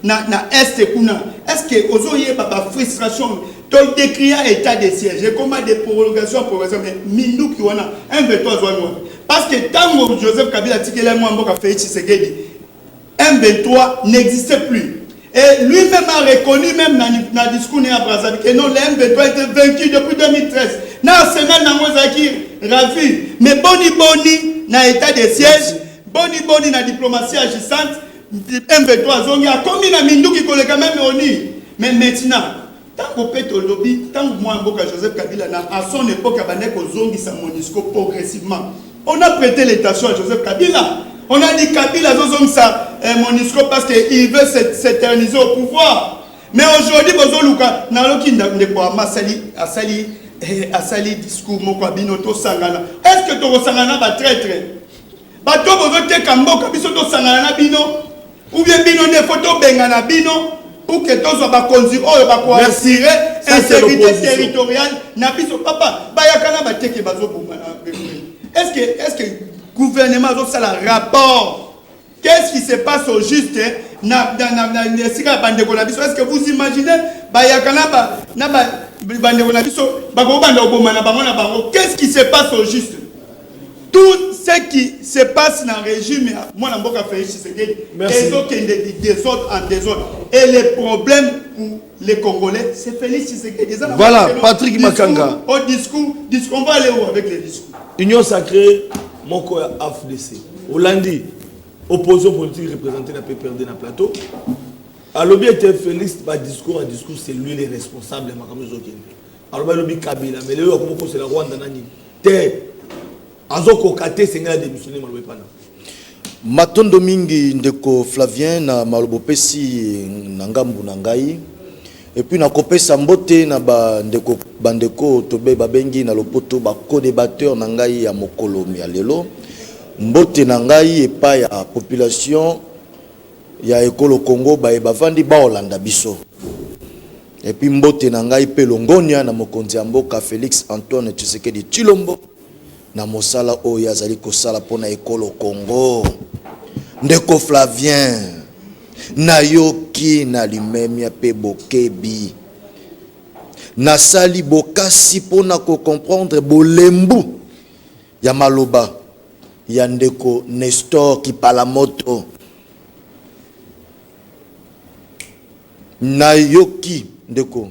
na est kuna. Est-ce que ozo yé ba frustration, donc décrire état de siège, et comment des prolongations pour exemple mindu qui wana 1-23 parce que tant que Joseph Kabila tikela moi mboka Félix Tshisekedi 1-23 n'existait plus. Et lui-même a reconnu, même dans le discours à Brazzaville, que non, le M23 était vaincu depuis 2013. Dans la semaine, dans ravi. Mais Boni, dans l'état de siège, Boni, dans la diplomatie agissante, M23, il y a combien de Mindou qui collèguent quand même ONU. Mais maintenant, tant qu'on pète au lobby, tant que moi, Joseph Kabila, à son époque, il y a des gens MONUSCO progressivement. On a prêté l'étation à Joseph Kabila. On a dit Kabila ça MONUSCO parce qu'il veut s'éterniser au pouvoir. Mais aujourd'hui, Bozoluka, Naloki Asali discours Mokwabino Sangana. Est-ce que tu Sangana va traître? Bato Bozote Kamboka Bisoto Sangana Bino ou bien Bino ne photo Bengana Bino pour que tous soient conduits ou assurer insécurité territoriale. Nabiso papa, Bayakana Bateke Bazo Boumana. Est-ce que le gouvernement a un rapport? Qu'est-ce qui se passe au juste dans est-ce que vous imaginez qu'est-ce qui se passe au juste? Tout ce qui se passe dans le régime, moi, je suis Félix Tshisekedi, des autres en désordre. Et le problème pour les Congolais, c'est Félix Tshisekedi. Voilà, Patrick Makanga. Au discours, on va aller où avec les discours? Union sacrée, mon corps AFDC. Hollandi, opposition politique représentée dans le PPRD dans le plateau. Alors, bien, Félix, discours, c'est lui le responsable. Alors, bien, Kabila, mais le c'est la Rwanda. Azoko kate senga démissionner malobé pana. Matondo mingi ndeko Flavien na malobo pesi nangambu nangai. Et puis na kopesa mbote na bandeko tobe babengi na lopoto ba co-débatteur nangai ya mokolo ya lelo. Mbote nangai epa ya population ya ekolo Congo ba bavandi ba Olanda biso. Et puis mbote nangai pe longonia na mokonzi mboka Félix Antoine Tshisekedi Tshilombo. Na mosala oyo azali kosala pona ekolo Congo. Ndeko Flavien nayoki na limemia pe bokebi nasali bokasi pona ko comprendre bolembu ya maloba ya ndeko Nestor Kipalamoto. Nayoki ndeko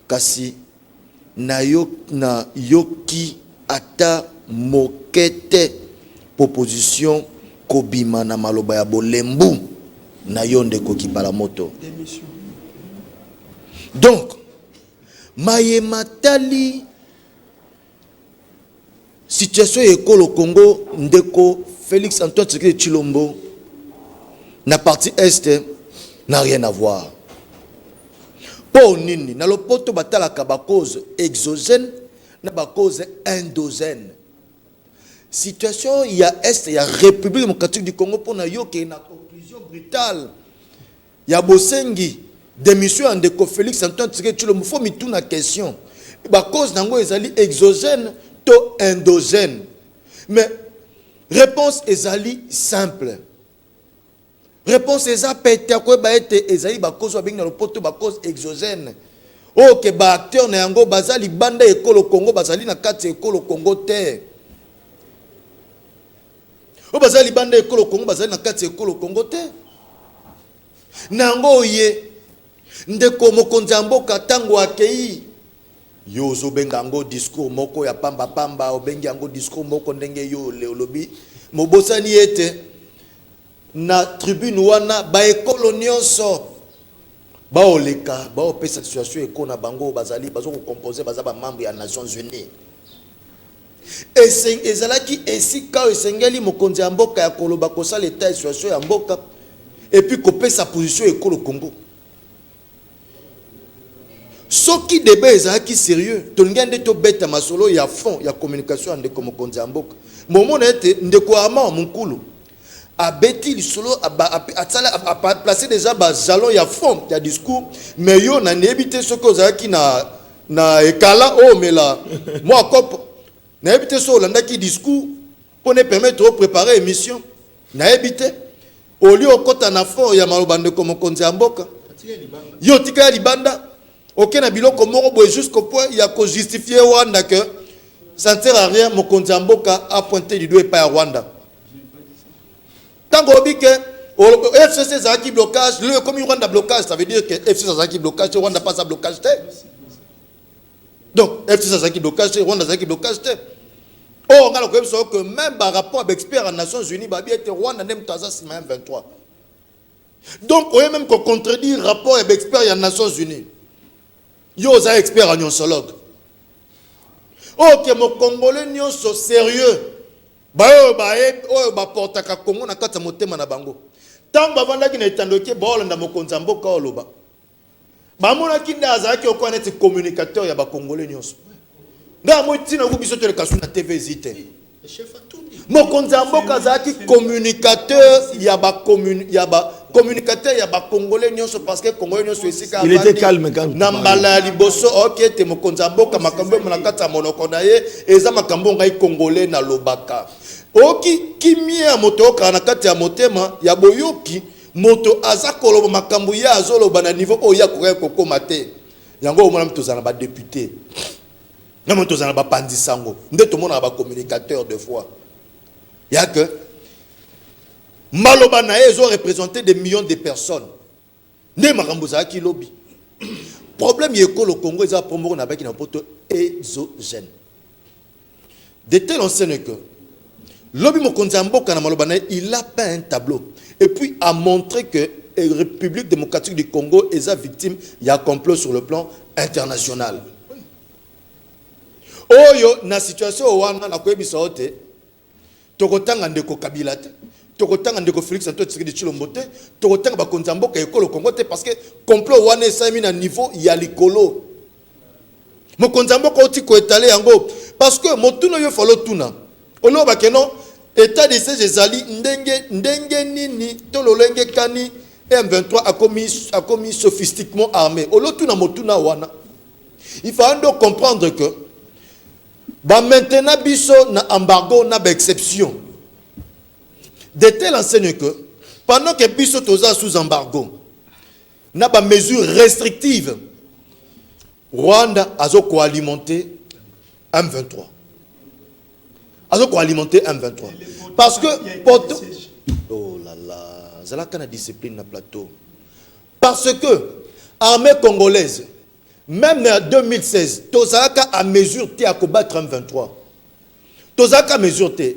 kasi nayoki ata mokete proposition kobima na maloba ya bolembu na yonde ko Kipalamoto. Donc mayematali situation ekolo Congo ndeko Félix Antoine Tshisekedi Tshilombo na partie est n'a rien à voir. Pour nini na lopoto batalaka ba cause exogène na ba cause endogène. Situation il y a est il y a République démocratique du Congo pour na yo qui na conclusion brutale. Il y a bosengi démission en ndeko Félix Antoine Tshisekedi Tshilombo faut mituna question. Ba cause nango ezali exogène to endogène. Mais réponse ezali simple. Réponse eza pété ko ba ete ezali ba cause ba bengi na lopoto ba cause exogène. Oh que ba acteur na yango bazali banda ekolo Congo bazali na kati ekolo Congo te. O bazali banda ekolo Congo bazali na kati ekolo Congo te. Nango ye ndeko mokonzi mboka tango akei yo zo benga ngo discours moko ya pamba pamba obengi ngo discours moko ndenge yo leolobi mobosani ete na tribune wana ba ekolo nyonso ba oleka ba opesa situation ekona bango bazali bazo ko composer bazaba membre ya Nations Unies ezalaki esika esengeli mokonzi ya mboka ya koloba kosala l'état de situation ya mboka et puis kopesa position ekolo Congo. Soki débat ezalaki sérieux tolingi nde tobeta masolo ya fond ya communication ya ndeko mokonzi ya mboka momona ete ndeko ama mukulu abeti lisolo a placé déjà ba jalon ya fond ya discours mais yo na nebité soki ozalaki na ekala o mela moi kopo na ebité so landaki discours pour ne permettre de préparer émission na ebité au lieu okota na fond ya maloba ndeko mokonzi ya mboka yo tika ya libanda ok na biloko moko boye jusqu'au point il y a qu'à justifier Rwanda que ça ne sert à rien mokonzi ya mboka a pointé du doigt et pas à Rwanda. Tant qu'on dit que FCC Zaki blocage, le comme Rwanda blocage, ça veut dire que FCC Zaki blocage, Rwanda pas à blocage. Donc FCC Zaki blocage, Rwanda Zaki blocage. Oh, on a le que même par rapport à l'expert en Nations Unies, Rwanda n'aime pas ça, c'est même 23. Donc on a même qu'on contredit rapport avec l'expert en Nations Unies. Yo za expert en nyonsologue. Ok, mon Congolais nyonso sérieux. Ba portaka Congo na kata motema na bango. Tant bavanda ki na etandoke ba olanda mokonza mboka oloba. Ba mona ki nda azaki okwana eti communicateur ya ba Congolais nyonso. Nga mo tina ku biso to le kasu na TV zite. Mokonza mboka azaki communicateur ya ba communicateur ya ba Congolais nyonso parce que Congolais nyonso esika il était calme quand nambala liboso ok te mokonza mboka makambo na kata monoko na ye eza makambo ngai Congolais na lobaka oki kimia moto kana kata ya motema ya boyoki moto azakolo makambo ya azoloba na niveau o ya ko mate yango omona mto zana ba député na mto zana ba pandisango nde to mona ba communicateur de fois ya que Maloba Naé ont représenté des millions de personnes. Ne makamboza ki lobby. Problème yeko le Congo est à promouvoir na baki na poto exogène. De telle enseigne que lobby mokonzi mboka na Maloba Naé il a peint un tableau et puis a montré que la République démocratique du Congo est victime il y a complot sur le plan international. Oyo na situation wana na koyebisa ote tokotanga ndeko Kabila te. Tokotanga ndeko Félix Antoine Tshisekedi Tshilombo te tokotanga bakonzi mboka ekolo Congo te parce que complot wana esami na niveau ya likolo mokonzi mboka oti ko étaler yango parce que motuno yo falo tuna oloba keno état de siège ezali ndenge nini to lolenge kani M23 a commis sophistiquement armé olotuna motuna wana il faut donc comprendre que ba maintenant biso na embargo na ba exception. De telle enseigne que, pendant que Bisso Toza sous embargo, n'a pas mesure restrictive, Rwanda a co-alimenté M23. A co-alimenté M23. Parce que, oh là là, c'est là qu'on a discipline dans plateau. Parce que, armée congolaise, même en 2016, Toza a mesuré à combattre M23. Toza a mesuré.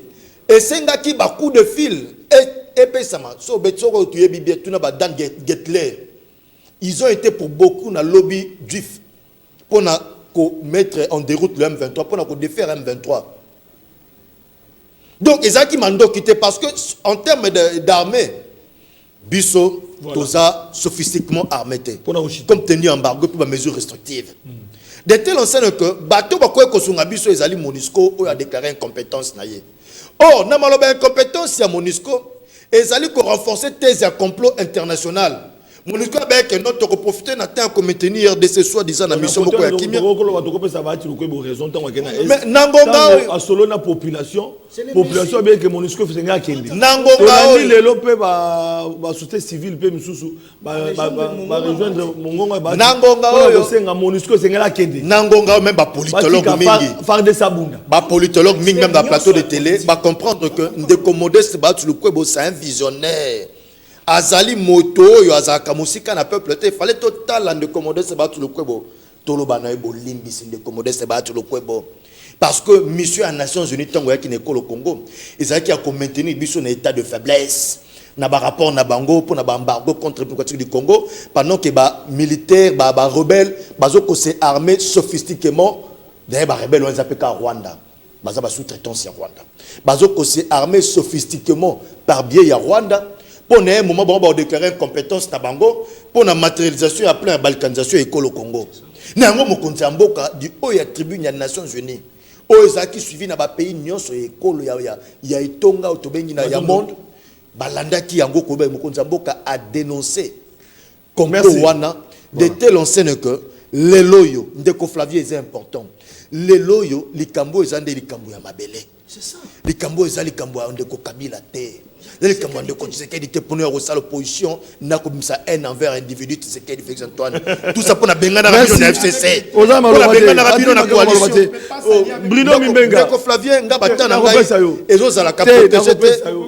Et c'est un qui a coup de fil et pesama so betsoko tuye bibia tuna ba Dan Getler ils ont été pour beaucoup dans lobby juif pour mettre en déroute le M23 pour défaire M23 donc ils ont qui mando quitté parce que en termes d'armée biso toza sophistiquement armé comme tenir embargo pour mesure restrictive de telle enseigne que bateau ba ko sunga biso ezali MONUSCO a déclaré incompétence na ye. Oh, na maloba incompétence ya MONUSCO ezali ko renforcer thèse ya complot international. MONUSCO ba que notre profiter na temps ko maintenir de ce soi-disant na mission moko ya kimia. Mais nangonga a solo na population bien que MONUSCO faisait kende. Nangonga lelo pe ba société civile pe misusu ba rejoindre mongonga ba nangonga oyo senga MONUSCO senga kende. Nangonga même ba politologue mingi. Faire de sabunda. Ba politologue mingi même dans plateau de télé ba comprendre que Ndeko Modeste Batulukwebo c'est un visionnaire. Azali moto yo azaka musika na peuple te fallait total Ndeko Modeste Batulukwebo toloba na ebo limbi Ndeko Modeste Batulukwebo parce que mission à Nations Unies tango ya kineko le Congo ezaki a maintenir biso na état de faiblesse na ba rapport na bango pour na ba embargo contre le République du Congo pendant que ba militaire ba rebelle bazoko se armé sophistiquement des ba rebelle on appelle Rwanda baza ba sous-traitance ya Rwanda. Bazo kose armée sophistiquement par biais ya Rwanda. Pour un moment, on va déclarer incompétence Tabango pour la matérialisation et la balkanisation école au Congo. Nango mokonzi mboka du haut ya tribune ya Nations Unies. Oezaki suivi na ba pays nyonso école ya itonga otobengi na ya monde. Balandaki yango ko ba mokonzi mboka a dénoncé Congo wana de telle enseigne que les loyo ndeko Flavie est important. Les loyo likambo ezande likambo ya mabele. C'est ça. Likambo ezali likambo ya ndeko Kabila te. Les Camerounais de Tshisekedi étaient pour nous à l'opposition, n'a comme ça haine envers un individu Tshisekedi Félix Antoine. Tout ça pour la Bengana Rabino de FCC. Pour la Bengana Rabino de la coalition. Bruno Mimbenga. Ndeko Flavien Ngabata na ngai. Ezo la capote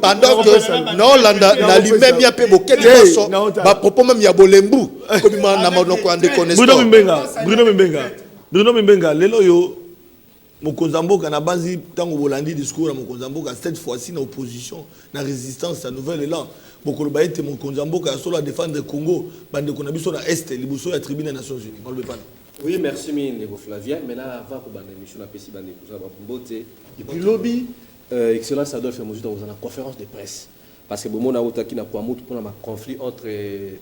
pendant que non na lui-même ya pe bokel koso. Ba propos même ya bolembu comme na monoko ande connaissance. Bruno Mimbenga lelo yo Mokonzamboka na bazi tango bolandi discours à Mokonzamboka cette fois-ci na opposition na résistance à nouvelle élan bokolo ba ete Mokonzamboka solo à défendre Congo bande ko na biso na est liboso ya tribune des Nations Unies on le pas. Oui merci Nego Flavien mais là avant ko bande mission na pesi bande ko ba mbote et puis lobby excellence Adolphe Mozuta dans la conférence de presse parce que bon na otaki na kwa mutu pour na conflit entre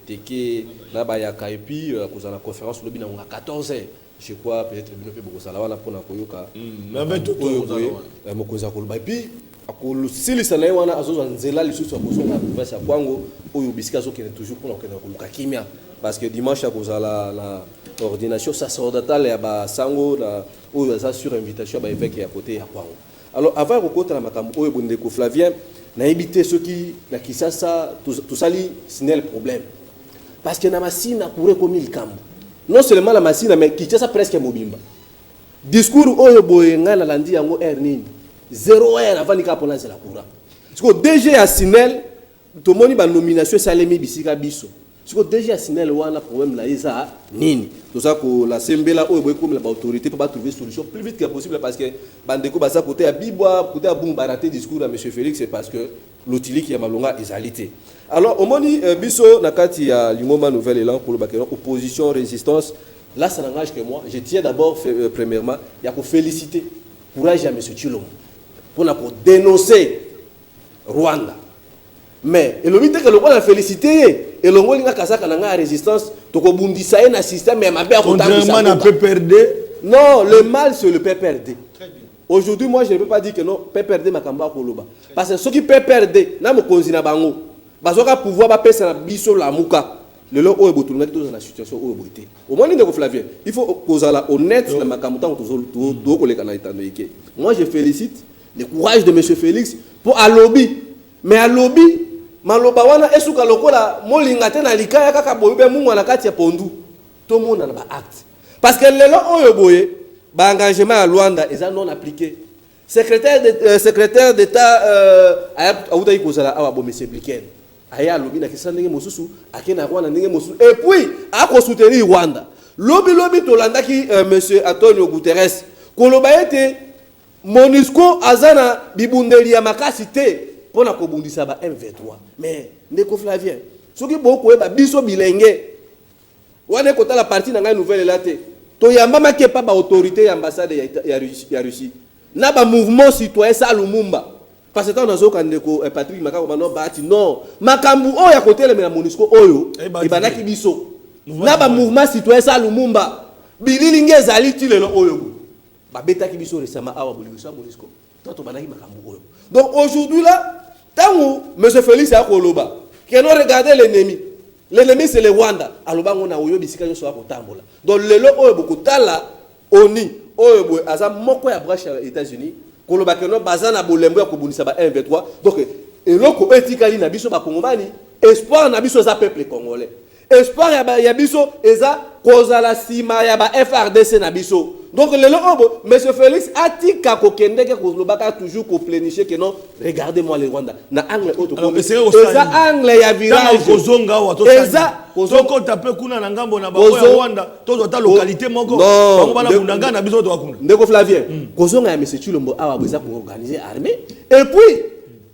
Teke na Bayaka et puis ko na conférence lobby na 14h. Je crois peut-être que beaucoup ça là pour na koyoka mais tout mokoza ko ba puis akolo sili sana wana azozo nzela lisusu akozo na province ya Kwango oyo bisika zo kene toujours pour na koluka kimia parce que dimanche akoza la ordination sacerdotale ya ba sango na oyo ça sur invitation ba évêque ya côté ya Kwango. Alors avant ko kota na makambo oyo bondeko Flavien na éviter ceux qui na kisasa tout ça li signal problème parce que na masina pourrait comme il camp. Non seulement la machine, mais qui tient ça presque mobimba. Discours oyo boyenga na landi yango nini 0 heure avant nika pona c'est la courant. Parce que DG a Sinel to moni ba nomination salemi bisika biso. Parce que DG a Sinel wana problème la isa nini. Tout ça ko la sembela oyo boye comme la autorité pour pas trouver solution plus vite que possible parce que bandeko basa côté à Bibwa côté à Bumbarate discours à monsieur Félix c'est parce que l'outil qui a malonga ezalité. Alors, au moni biso nakati ya lingoma nouvelle élan pour le bakero opposition résistance là ça n'engage que moi je tiens d'abord premièrement il y a pour féliciter courage à monsieur Tshilombo pour dénoncer Rwanda mais et le mite que le roi a félicité et le roi linga kasaka nanga résistance to ko bundisa na système mais mabe contrairement na PPRD non le mal c'est le PPRD. Aujourd'hui moi je ne peux pas dire que non PPRD makamba koloba parce que ceux qui PPRD na mokonzi na bango bazoka pouvoir ba pesa na biso la muka lelo oyo botulunga dans la situation oyo boité au moins ndeko Flavien il faut kozala honnête na makambo to koleka na itando yeke. Moi je félicite le courage de monsieur Félix pour à lobby mais à lobby maloba wana esuka lokola molinga te na likaya kaka boyebe mungu na kati ya pondu to mona na ba acte parce que lelo oyo boye ba engagement à Luanda eza non appliqué secrétaire d'état a utayi kozala awa bo monsieur Blinken aya lobby na kisa ndenge mosusu akena Rwanda ndenge mosusu et puis ako soutenir Rwanda lobby to landaki monsieur Antonio Guterres koloba ete MONUSCO azana bibundeli ya makasi te pona ko bundisa ba M23 mais ndeko Flavien soki boko eba biso bilenge wana ko tala parti na ngai nouvelle là te to yamba make pa ba autorité ya ambassade ya Russie na ba mouvement citoyen sa Lumumba parce que dans oka ndeko Patrick Makako bano bati non makambu oyo ya côté le na MONUSCO oyo ibandaki biso na ba mouvement citoyen sa Lumumba bililingi ezali ti lelo oyo ba betaki biso récemment awa boliso MONUSCO toto banaki makambu oyo. Donc aujourd'hui là tango monsieur Félix a koloba que non regarder l'ennemi c'est le Rwanda aloba ngona oyo bisika yo so akotambola donc lelo oyo bokutala oni oyo boy aza moko ya branche aux États-Unis koloba que non bazana bolembo ya kobunisa ba 1-23 donc eloko etikali na biso ba kongomani espoir na biso za peuple congolais espoir ya biso eza kozala sima ya ba FRDC na biso donc lelo obo monsieur Félix atika ko kendeke ko lobaka toujours ko planifier que non regardez-moi le Rwanda na angle auto ko eza angle ya virage ko zonga wa to eza ko tape kuna na ngambo na ba Rwanda to ta localité moko bango bana kundanga na biso to akunda ndeko Flavien ko zonga ya monsieur Tshilombo awa beza pour organiser armée et puis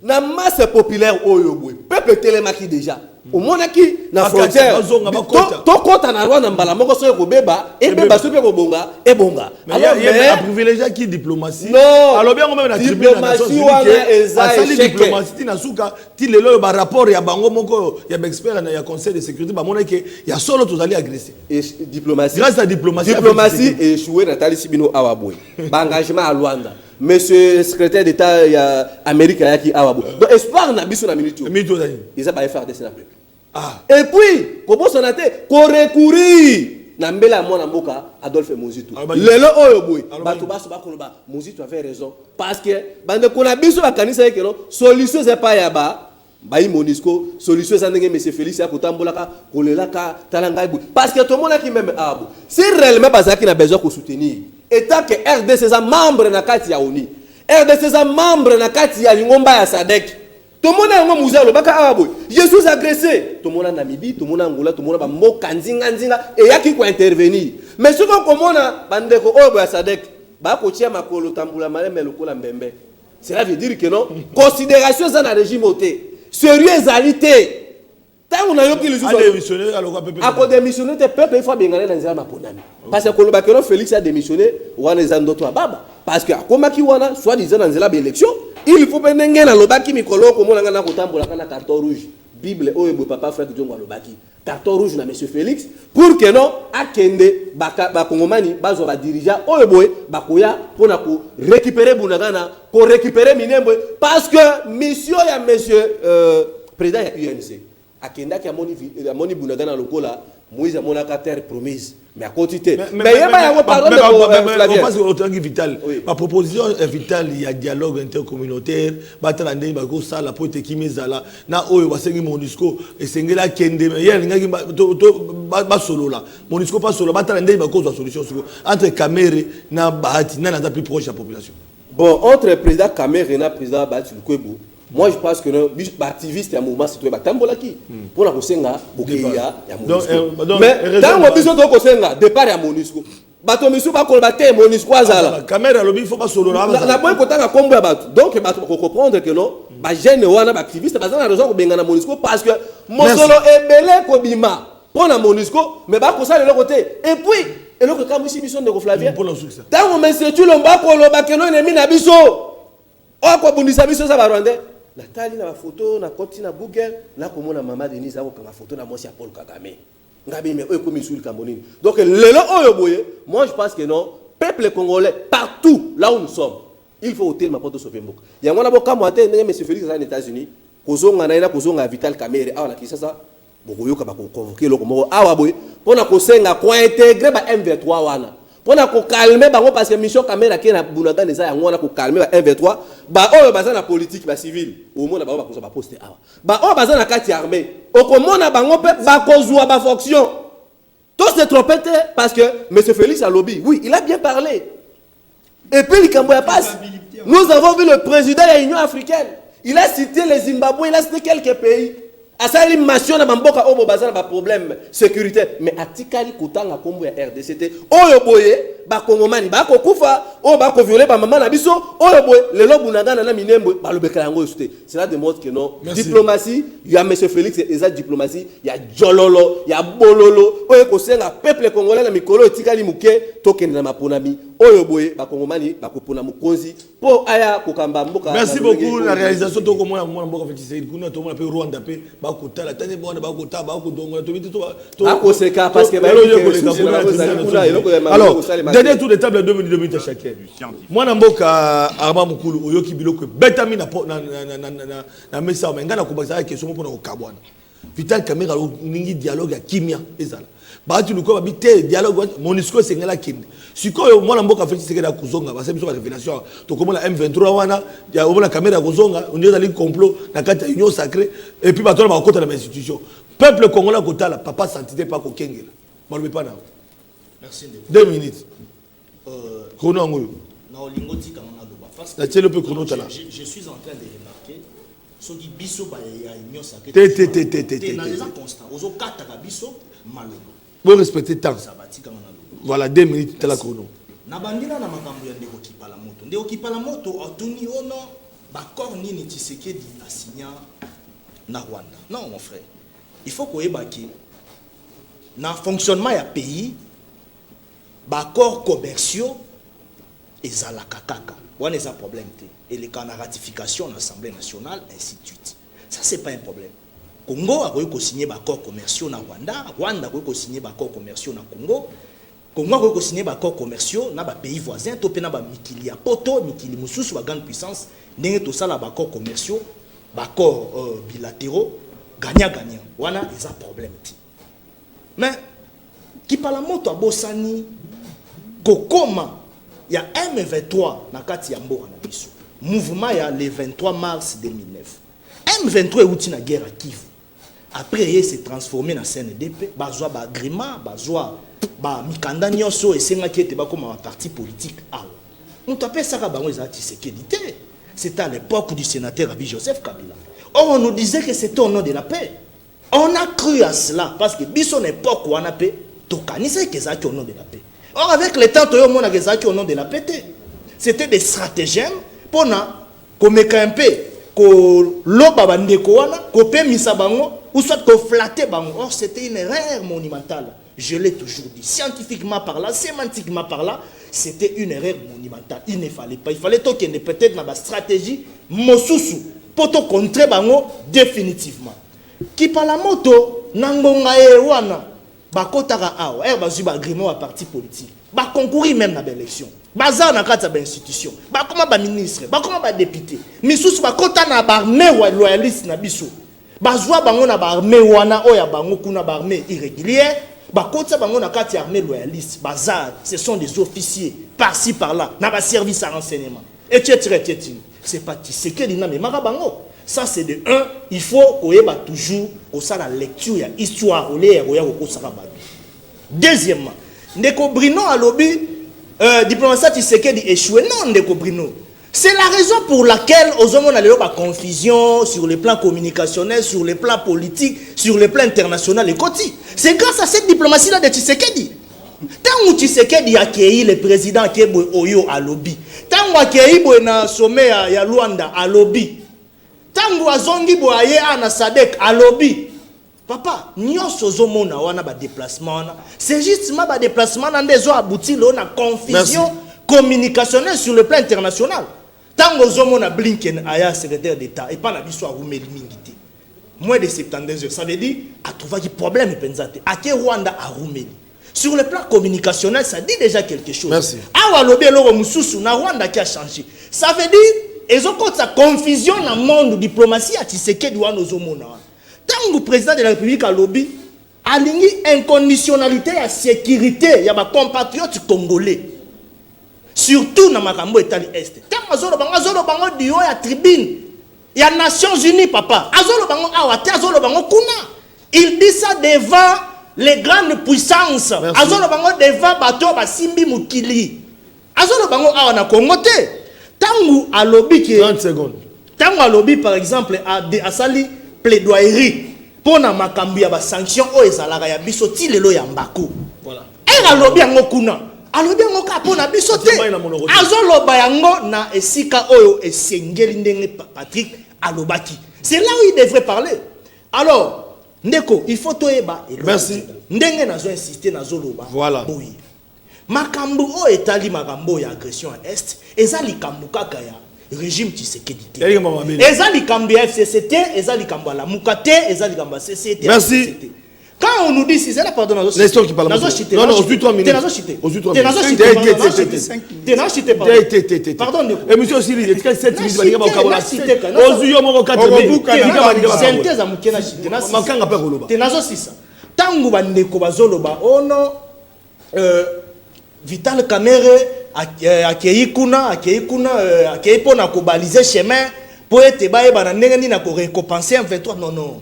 na masse populaire oyo boy peuple telemaki déjà au monde qui na frontière to kota na Rwanda mbala moko so ko beba e beba so pe ko bonga e bonga alors il y a un privilégié qui diplomatie non alors bien même na diplomatie wana ezali diplomatie na suka ti lelo ba rapport ya bango moko ya expert na ya conseil de sécurité ba mona ke ya solo tozali agressé diplomatie grâce à diplomatie échoué na tali sibino awaboy ba engagement à Rwanda monsieur secrétaire d'état ya Amérique ya ki awaboy donc espoir na biso na minute ils a ba FRDC na peuple. Ah. Et puis, comment ça a été? Qu'on recourir. Nambela mwana mboka Adolphe Mozitu. Lelo oyo boy. Bato baso bakoloba Mozitu avait raison parce que bande kona biso ba kanisa yeke no solution c'est pas ya ba bayi Monisco solution ça ndenge monsieur Félix ya kotambolaka kolelaka talanga boy parce que tout le monde qui même abo. Si réellement bazaki na besoin ko soutenir état que RDC sa membre na kati ya ONU. RDC sa membre na kati ya Lingomba ya SADC. Tout le monde a un musée, je suis agressé. Tout le monde a Namibie, tout le monde a Angola, tout le monde a Moka, Nzinga, et il y a qui peut intervenir. Mais ce qu'on commande, Bandeko, Obo, Sadek, Bakotia, Makolo, Tamboula, Malem, Lokola, Mbembe. Cela veut dire que non, considération dans le régime ôté, sérieuxalité. Tant on a eu qui le joue, à cause démissionner, le peuple, il faut bien aller dans les armes. Parce que Kolobakero Félix a démissionné, ou on les a d'autres à Baba. Parce que, comme qui wana, soit disant dans les élections, il faut bien aller dans le baki mikolo comme on a na kotambola kana carton rouge bible oyo papa frère Djongo lobaki carton rouge na monsieur Félix pour que non akende ba kongomani bazo ba dirigeant oyo boy bakoya pona ko récupérer bunagana ko récupérer minembwe parce que mission ya monsieur président ya UNC akenda ki amoni bunagana lokola Moïse monaka terre promise mais à quantité mais il y a pardon de parce que autant que vital ma proposition est vitale il y a dialogue intercommunautaire batalande bako sala pour te kimezala na oyo basengi Monisco et sengela kende ya ngaki ba solo là Monisco pas solo batalande bako za solution entre Kamere na Bahati na plus proche de la population bon entre président Kamere et président Bahati Lukwebo. Moi je pense que les activistes et les mouvements citoyens pour la Kosenga, Bokeya, mais dans le besoin de Kosenga, départ à Monisco. Bato misu ba kolbate Monisco azala. Caméra lobby il faut pas solo là. La bonne côté na kombo bato. Donc bato ko comprendre que non, ba jeune wana ba activiste ba na raison ko benga na Monisco parce que mosolo ebele ko bima pour na Monisco mais ba ko ça de l'autre côté. Et puis et l'autre quand monsieur mission de Flavien. Dans on monsieur tu lomba ko loba que non ennemi na biso. O ko bundisa biso za ba Rwandais. La tali na photo na koti na Google na komona mama Denise ako kanga photo na mosi ya Paul Kagame ngabi me oyo komi sur le Cameroun donc lelo oyo boye moi je pense que non peuple congolais partout là où nous sommes il faut ôter ma porte sauver mboko yango na boka mo ate ndenge monsieur Félix aux États-Unis kozonga na ina kozonga Vital Kamerhe awa na Kinshasa bokoyoka ba ko convoquer loko moko awa boye pona ko senga ko intégrer ba M23 wana pona ko calmer bango parce que mission Kamerhe ki na Bunagana eza yango wana ko calmer ba M23 ba oyo baza na politique ba civil au monde ba ko ba poster awa ba oyo baza na kati armée okomona bango pe ba kozwa ba fonction tous se trompent parce que monsieur Félix a lobby oui il a bien parlé et puis il camboya passe nous avons vu le président de l'Union africaine il a cité les Zimbabwe il a cité quelques pays asali mation na bamboka obo bazana ba problème sécurité mais atikali kotanga kombo ya RDCT oyo boye ba kongomani ba ko kufa o ba ko violer ba maman na biso oyo boye lelo bunagana na minembwe ba lobeka yango soute cela démontre que non diplomatie il y a monsieur Félix et eza diplomatie il y a jololo il y a bololo oyo ko senga peuple congolais na mikolo etikali muke tokende na maponami oyo boye ba kongomani ba kopona mukonzi po aya kokamba mboka. Merci beaucoup la réalisation to ko mona mboka fetise kuna to mona pe Rwanda pe ba kotala tane bona ba kota ba ko dongo to biti to akoseka parce que ba alors dernier tour de table 2 minutes chacun moi na mboka Armand Mukulu oyoki biloko betami na mesa menga na kubasa question pour na okabwana Vital Kamerhe ningi dialogue ya kimia ezala baatu luko babite dialogue Monisco sengela kinde sikoyo mwana mboka feti sekela kuzonga ba sebiso ba révélation to komona M23 wana ya obona Kamerhe kuzonga on est allé complot na kati union sacrée et puis bato ba kota na institution peuple congolais kotala papa santité pas ko kengela ba pas na merci 2 minutes chrono ngoyo na olingo tika na loba parce que je suis en train de remarquer ce qui biso ba ya union sacrée na les constant ozo kata ka biso maloba bon respecter temps voilà 2 minutes tala chrono na bandina na makambo ya ndeko kipala moto ndeko kipala moto atuni ono ba corps nini Tshisekedi asigna na Rwanda non mon frère il faut qu'on ait dans le fonctionnement du pays, les accords commerciaux et la kakaka. On a un problème. Et les cas de ratification de l'Assemblée nationale, ainsi de suite. Ça, ce n'est pas un problème. Congo a signé des accords commerciaux dans Rwanda. Rwanda a signé des accords commerciaux dans Congo. Congo a signé des accords commerciaux dans les pays voisins. Topé na ba mikili ya poto, mikili mususu wa grande puissance. Ndenge to sala ba accords commerciaux, ba accords bilatéraux, gagnant-gagnant. Wana ils a problème. Mais qui parle moto a bosani kokoma il y a M23 na kati ya mboka na biso. Mouvement il y a le 23 mars 2009. M23 est outil na guerre à Kivu. Après il s'est transformé dans CNDP, bazwa ba agrément, bazwa ba mikanda nyonso et senga qui était ba comme un parti politique. On t'appelle ça bango ezati sécurité. C'était à l'époque du sénateur Abi Joseph Kabila. Or on nous disait que c'était au nom de la paix. On a cru à cela parce que biso l'époque où on a paix, tokanise que ça au nom de la paix. Or, avec le temps, on a des au nom de la PT. C'était des stratagèmes pour qu'on un peu, qu'on l'oba bandekouana, qu'on paie misabango, ou soit qu'on flatte bango. Or, c'était une erreur monumentale. Je l'ai toujours dit. Scientifiquement par là, sémantiquement par là, c'était une erreur monumentale. Il ne fallait pas. Il fallait qu'il y ait peut-être dans la stratégie, mosusu, pour te contrer bango définitivement. Qui par la moto, nangonga e wana. Bakotara awa bazuba agrément à parti politique ba concourir même dans l'élection baza na kati ba institution ba comment ba ministre ba comment ba député misusu bakota na ba armée wa loyaliste na biso bazwa bango na ba armée wana oya bango kuna ba armée irrégulière bakota bango na kati armée loyaliste baza ce sont des officiers par-ci par-là na ba service à renseignement etc. c'est pas Tshisekedi na mais marabango. Ça c'est de un, il faut qu'on ait toujours la lecture, l'histoire, deuxièmement, Ndeko Brino a lobby, diplomatie Tshisekedi échoué. Non, Ndeko Brino. C'est la raison pour laquelle aux hommes on a eu la confusion sur le plan communicationnel, sur le plan politique, sur le plan international et côté. C'est grâce à cette diplomatie-là de Tshisekedi. Tant que Tshisekedi a accueilli le président Kebo Oyo à lobby, tant que accueilli na sommet à Luanda à lobby. Tango azongi boye ana Sadek à lobby. Papa, nyonso zomona wana ba déplacement. C'est justement ba déplacement na ndezo abouti lo na confusion communicationnelle sur le plan international. Tango zomona Blinken aya secrétaire d'État et pas la biso a Rumeli mingité. Moins de 72 heures, ça veut dire a trouvé des problèmes penzate. A ke Rwanda a Rumeli. Sur le plan communicationnel, ça dit déjà quelque chose. Merci. Awa lobby lo mususu na Rwanda qui a changé. Ça veut dire et ont compte sa confusion dans le monde diplomatie à Tshisekedi wana ozomona. Tant que le président de la République a lobby, aligné inconditionnalité à sécurité, il y a des compatriotes congolais. Surtout dans Makambo et Tali Est. Tant que Azolo Bango du haut à tribune, il y a Nations Unies, papa. Azolo Bango Awate, Azolo Bango Kuna. Il dit ça devant les grandes puissances. Azolo Bango devant Bato Basimbi Mukili. Azolo Bango Awana Kongote. Tango à lobby qui 30 secondes. Tango à lobby par exemple à sali plaidoyerie pour na makambi ya ba sanction o ezalaka ya biso ti lelo ya mbako. Voilà. Et à lobby yango kuna. A lobby yango ka pona biso te. Azoloba yango na esika oyo esengeli ndenge Patrick alobaki. C'est là où il devrait parler. Alors, Ndeko, il faut toyeba. Merci. Ndenge nazo insister nazo loba. Voilà. Boyi. Makambo o etali makambo ya agression à est ezali kambo kaka ya régime Tshisekedi. Ezali kambo ya FCCT, ezali kambo la Mukate, ezali kambo CCT. Merci. Quand on nous dit si c'est la pardon nazo. L'histoire qui parle. Non non, aux 3 minutes. Nazo cité. Aux 3 minutes. Pardon. Et monsieur aussi il est 7 minutes va dire ba kabola. Aux yo moko 4 minutes. Synthèse à mukena cité. Makanga pa koloba. Te nazo sisa. Tangu bandeko bazoloba ono Vital Kamerhe akei kuna pona ko baliser chemin pour être baé bana ndenge na ko récompenser en 23 non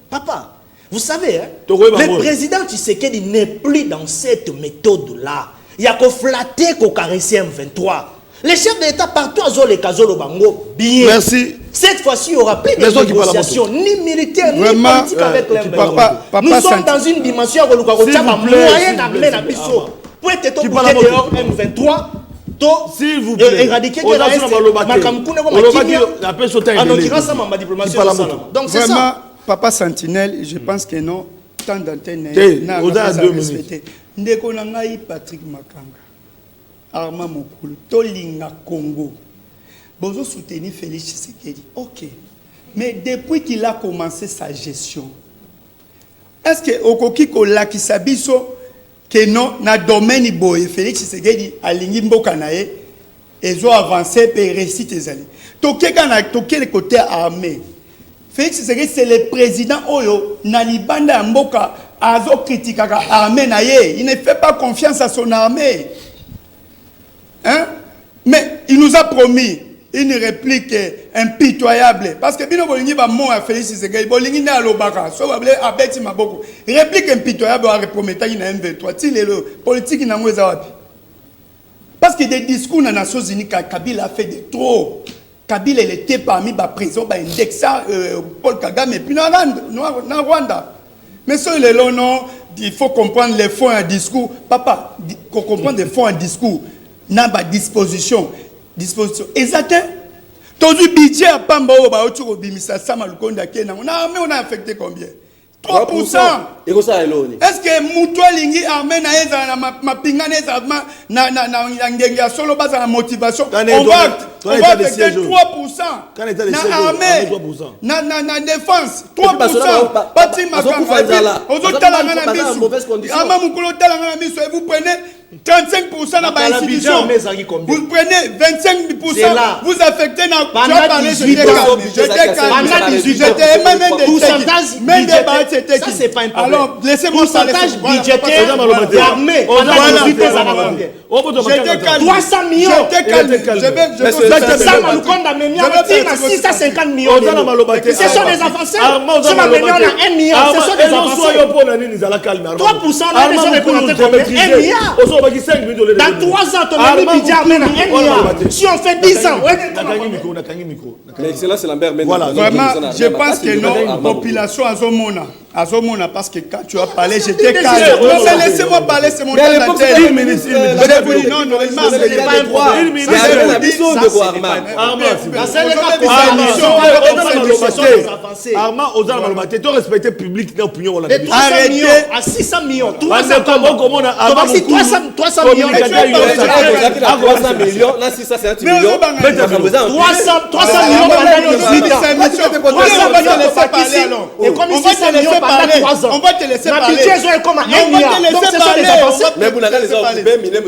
papa vous savez hein, le président Tshisekedi n'est plus dans cette méthode là il y a ko flatter ko caresser en 23 les chefs d'État partout à Zolo Kazolo Bango bien. Merci. Cette fois-ci, il n'y aura plus de négociations, ni militaires, ni politiques avec les Nous sommes dans une dimension où nous avons moyen d'amener la biso. Pour être dehors M23, s'il vous plaît, éradiquer la diplomatie. Donc c'est ça. Papa Sentinelle, je pense que non, tant d'antenne, on a 2 minutes. Ndeko nangai Patrick Makanga, Armand Mokulu, Tolinga Congo. Bozo soutenir Félix Tshisekedi. Ok. Mais depuis qu'il a commencé sa gestion, est-ce que Okoki Kolakisa biso que non, na domaine boye Félix Tshisekedi alingi mboka nae, ezo avancer pe réussite ezali. Toke le côté armé. Félix Tshisekedi c'est le président Oyo na libanda ya mboka azo critiquer armée nae. Il ne fait pas confiance à son armée. Hein? Mais il nous a promis une réplique impitoyable. Parce que bino bolingi ba mo a Félix Tshisekedi bolingi na lobaka so ba abeti maboko. Réplique impitoyable a reprometaki na M23. Ti le politique na ngo eza wapi? Parce que des discours na Nations Unies Kabila a fait de trop. Kabila il était parmi ba prison ba indexa Paul Kagame et puis na Rwanda. Mais sur le long non, il faut comprendre les fonds en discours. Papa, comprendre les fonds en discours. Na ba disposition. Exact. Tout le budget à Pamba Oba autour de Bimisa Samalukonda Kena. On a affecté combien? 3%. Est-ce que Moutoua Lingi armé na eza na pingane eza na ngenga solo basa na motivation. On va affecter 3%. Na armée, na défense 3%. Pati Makanga. Ozotala na biso. Ama mukolo tala na biso et vous prenez 35% dans la institution. Vous prenez 25%, vous affectez dans ça c'est pas un problème. Alors laissez-moi parler. Budgétaire d'armée. 300 millions. Ce sont des avancées. Ce sont des millions à 1 milliard. Ce sont des avancées. 3% là, les gens représentent combien? 1 milliard. Dans 3 ans, ton ami budget amène à 1 milliard. Si on fait 10 ans, l'excellence c'est Lambert. Voilà, vraiment, je pense que non, population Azomona, parce que quand tu as parlé, j'étais calme. Laissez-moi parler, c'est mon temps d'antenne. Non, non, il Armand, aux armes malobate, tu respectes public d'opinion. Arrêtez à 600 millions. 300 millions. 300 millions, là 650 millions. 300 millions et comme ici c'est millions pendant 3 ans. On va te laisser parler. Comme 1 milliard. Donc ce sont des avancées. Mais vous n'avez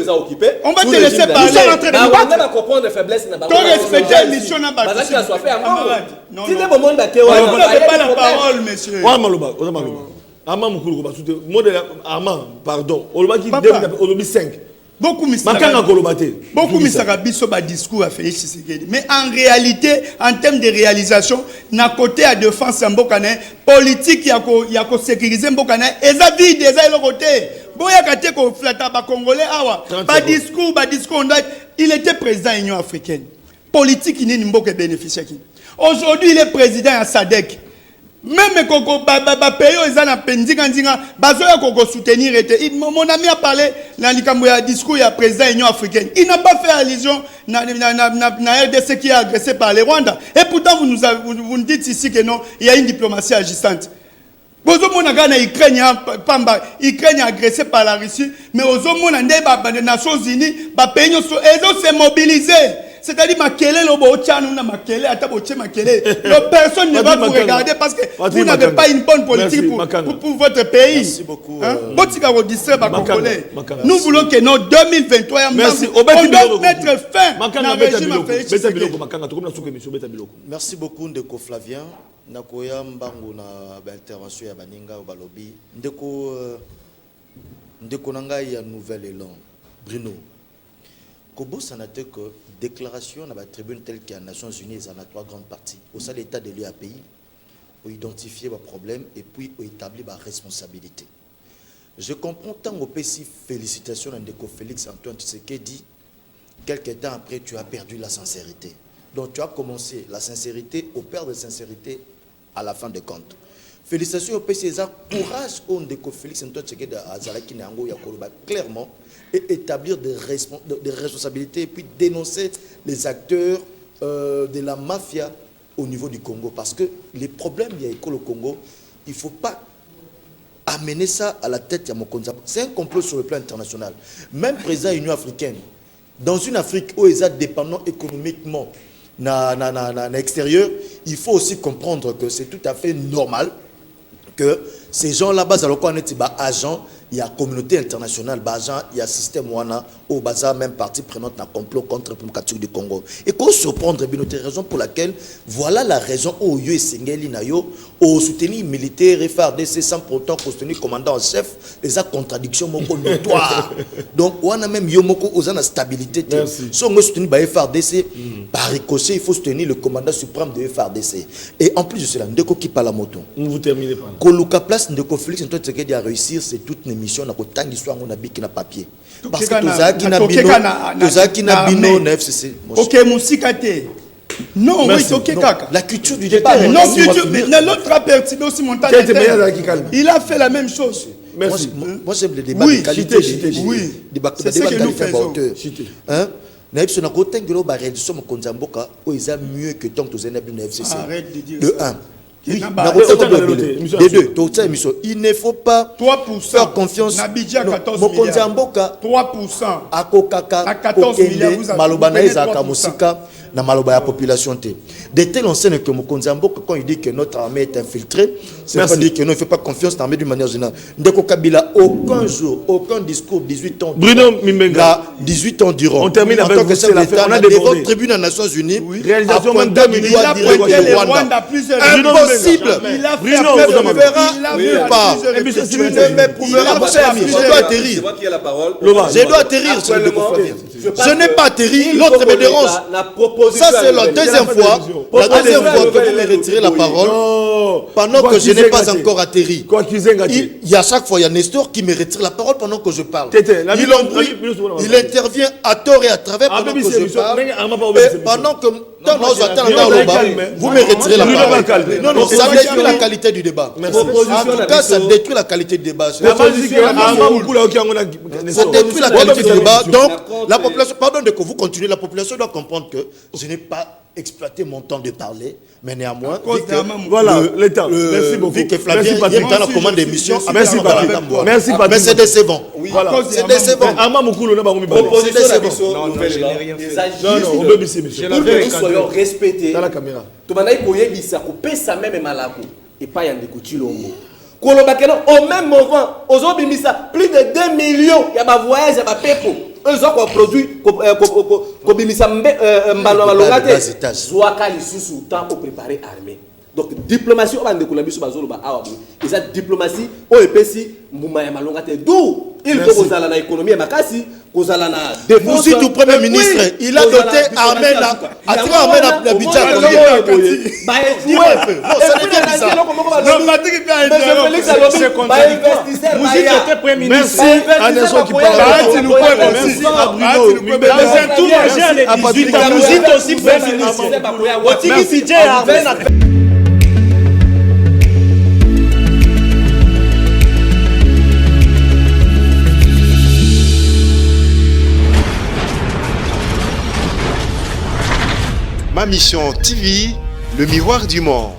pas occupé. On va te laisser parler. Nous sommes en train de débattre. On va comprendre les faiblesses. Tu respectes la mission n'a pas. Parce qu'il a soit fait à moi. Non, si non. le moment d'accueil, vous n'avez pas la parole, monsieur. Armand Moukoulou, Armand, pardon. On va 5. Beaucoup misaka biso ba discours à Félix Tshisekedi. Mais en réalité, en termes de réalisation, na côté à défense mbokane, politique yako sécuriser mbokane, eza vide, eza le côté. Boya kate ko flata ba congolais awa. Ba discours, il était président de l'Union africaine. Politique il n'est mboke bénéficiaire. Aujourd'hui, il est président à SADC. Même koko pays ils ont pendinga bazoya koko soutenir était mon ami a parlé dans le discours il y a président de l'Union africaine. Il n'a pas fait allusion na RDC qui est agressé par les Rwandais. Et pourtant vous nous dites ici que non, il y a une diplomatie agissante. Bozo mona gana Ukraine Ukraine agressé par la Russie, mais ozo mona ndé ba Nations Unies ba pays nyonso ezo se mobiliser. C'est-à-dire Makele lobo tchanu na Makele ataboche Makele. Personne ne va vous regarder parce que vous n'avez pas une bonne politique pour votre pays. Merci beaucoup. Nous voulons que nos 2023 merci. On doit mettre fin au régime à Félix Tshisekedi. Merci beaucoup Ndeko Flavien. Nakoya mbango na intervention ya baninga au balobi. Ndeko nanga ya nouvel élan. Bruno. Kobo sanate que déclaration dans la tribune telle qu'il y a Nations Unies en a 3 grandes parties. Au sein de l'état de l'UAPI, pour identifier les problèmes et puis pour établir la responsabilité. Je comprends tant au PCI félicitations à Ndeko Félix Antoine Tshisekedi. Quelques temps après, tu as perdu la sincérité. Donc tu as commencé la sincérité au père de sincérité à la fin des comptes. Félicitations au PCI, courage au Ndeko Félix Antoine Tshisekedi à Zalaki Nango Yakoloba clairement. Et établir des responsabilités et puis dénoncer les acteurs de la mafia au niveau du Congo. Parce que les problèmes, il y a au Congo, il ne faut pas amener ça à la tête de Mokonza. C'est un complot sur le plan international. Même président de l'Union africaine, dans une Afrique où ils sont dépendants économiquement dans l'extérieur, il faut aussi comprendre que c'est tout à fait normal que ces gens là-bas, agents, il y a communauté internationale, il y a système wana, au bazar même partie prenante dans complot contre le République du Congo. Et qu'on surprendre, bien notre raison pour laquelle, voilà la raison où yo et Sengeli na yo, au soutenir militaire FARDC sans pourtant soutenir commandant en chef, les contradictions moko notoire. Donc on a même yo moko aux la stabilité. Si on veut soutenir FARDC, par ricochet, il faut soutenir le commandant suprême de FARDC. Et en plus de cela, Ndeko qui parle la moto. Vous terminez par là. Koluka place Ndeko Félix, Tshisekedi à réussir, c'est toute une mission na kotanga histoire on a biki na papier. Parce que tozaki na bino na FCC. OK, musikate. Non, oui, c'est OK kaka. La culture du débat. Non, mais l'autre a perturbé aussi mon temps. Il a fait la même chose. Merci. Moi j'aime le débat de qualité. Oui. C'est ce que nous faisons. Hein? Na ipso na kotengelo ba réduction mo konzamboka o eza mieux que tant que tozena bino FCC. Arrête de dire de ça. 1. Oui, des deux, il ne faut pas 3% faire confiance. Nabidja 14 milliards. 3%. À Kokaka, à 14 milliards, vous avez Malobana Isaka Mosika, na Maloba la population. De telles enseignes que Mokonzamboka, quand il dit que notre armée est infiltrée, c'est pas dire que non, il ne fait pas confiance dans l'armée d'une manière générale. Ndeko Kabila, aucun jour, aucun discours, 18 ans. Bruno Mimbenga, 18 ans durant. On termine avec vous, c'est l'État. On a des tribunaux des Nations Unies. Réalisation même il a pointé les Rwanda plusieurs impossible. Il a fait Bruno, tu ne me prouveras pas. Je dois atterrir. C'est moi qui ai la parole. Je dois atterrir sur le découvert. Je n'ai pas atterri, l'autre me dérange. Ça, c'est la deuxième fois. La deuxième fois que vous me retirez la parole pendant que je n'ai pas encore atterri. Il y a chaque fois, il y a Nestor qui me retire la parole pendant que je parle. Il intervient à tort et à travers pendant que je parle. Et pendant que vous me retirez la parole. Non, non, ça détruit la qualité du débat. En tout cas, ça détruit la qualité du débat. Ça détruit la qualité du débat. Donc, la population, pardon de que vous continuez, la population doit comprendre que je n'ai pas exploité mon temps de parler, mais néanmoins, voilà, l'État. Merci beaucoup. Vu que Flavien est dans la commande d'émission, merci Patrick. Merci Patrick. Mais c'est décevant. Voilà, c'est décevant. Proposition d'abisso nouvelle. Non, on peut baisser, monsieur. Pour que nous soyons respectés. Dans la caméra. Tomanai koyebisa ko pesa même malako et pas yande kuchilongo. Kolobakeno au même moment, ozobimisa plus de 2 millions ya ba voyage ya ba pepo. Eux ont produit kobimisa mbalo malongate. Zwaka lisusu temps pour préparer armée. Donc diplomatie on va ndekula biso bazolo ba awa. Et cette diplomatie o epesi mbuma ya malongate. D'où il faut kozala na économie makasi. Vous aussi tout premier ministre, il a doté armée là, à tout armée la budget. Merci Anderson qui parle. Ma mission TV, le miroir du monde.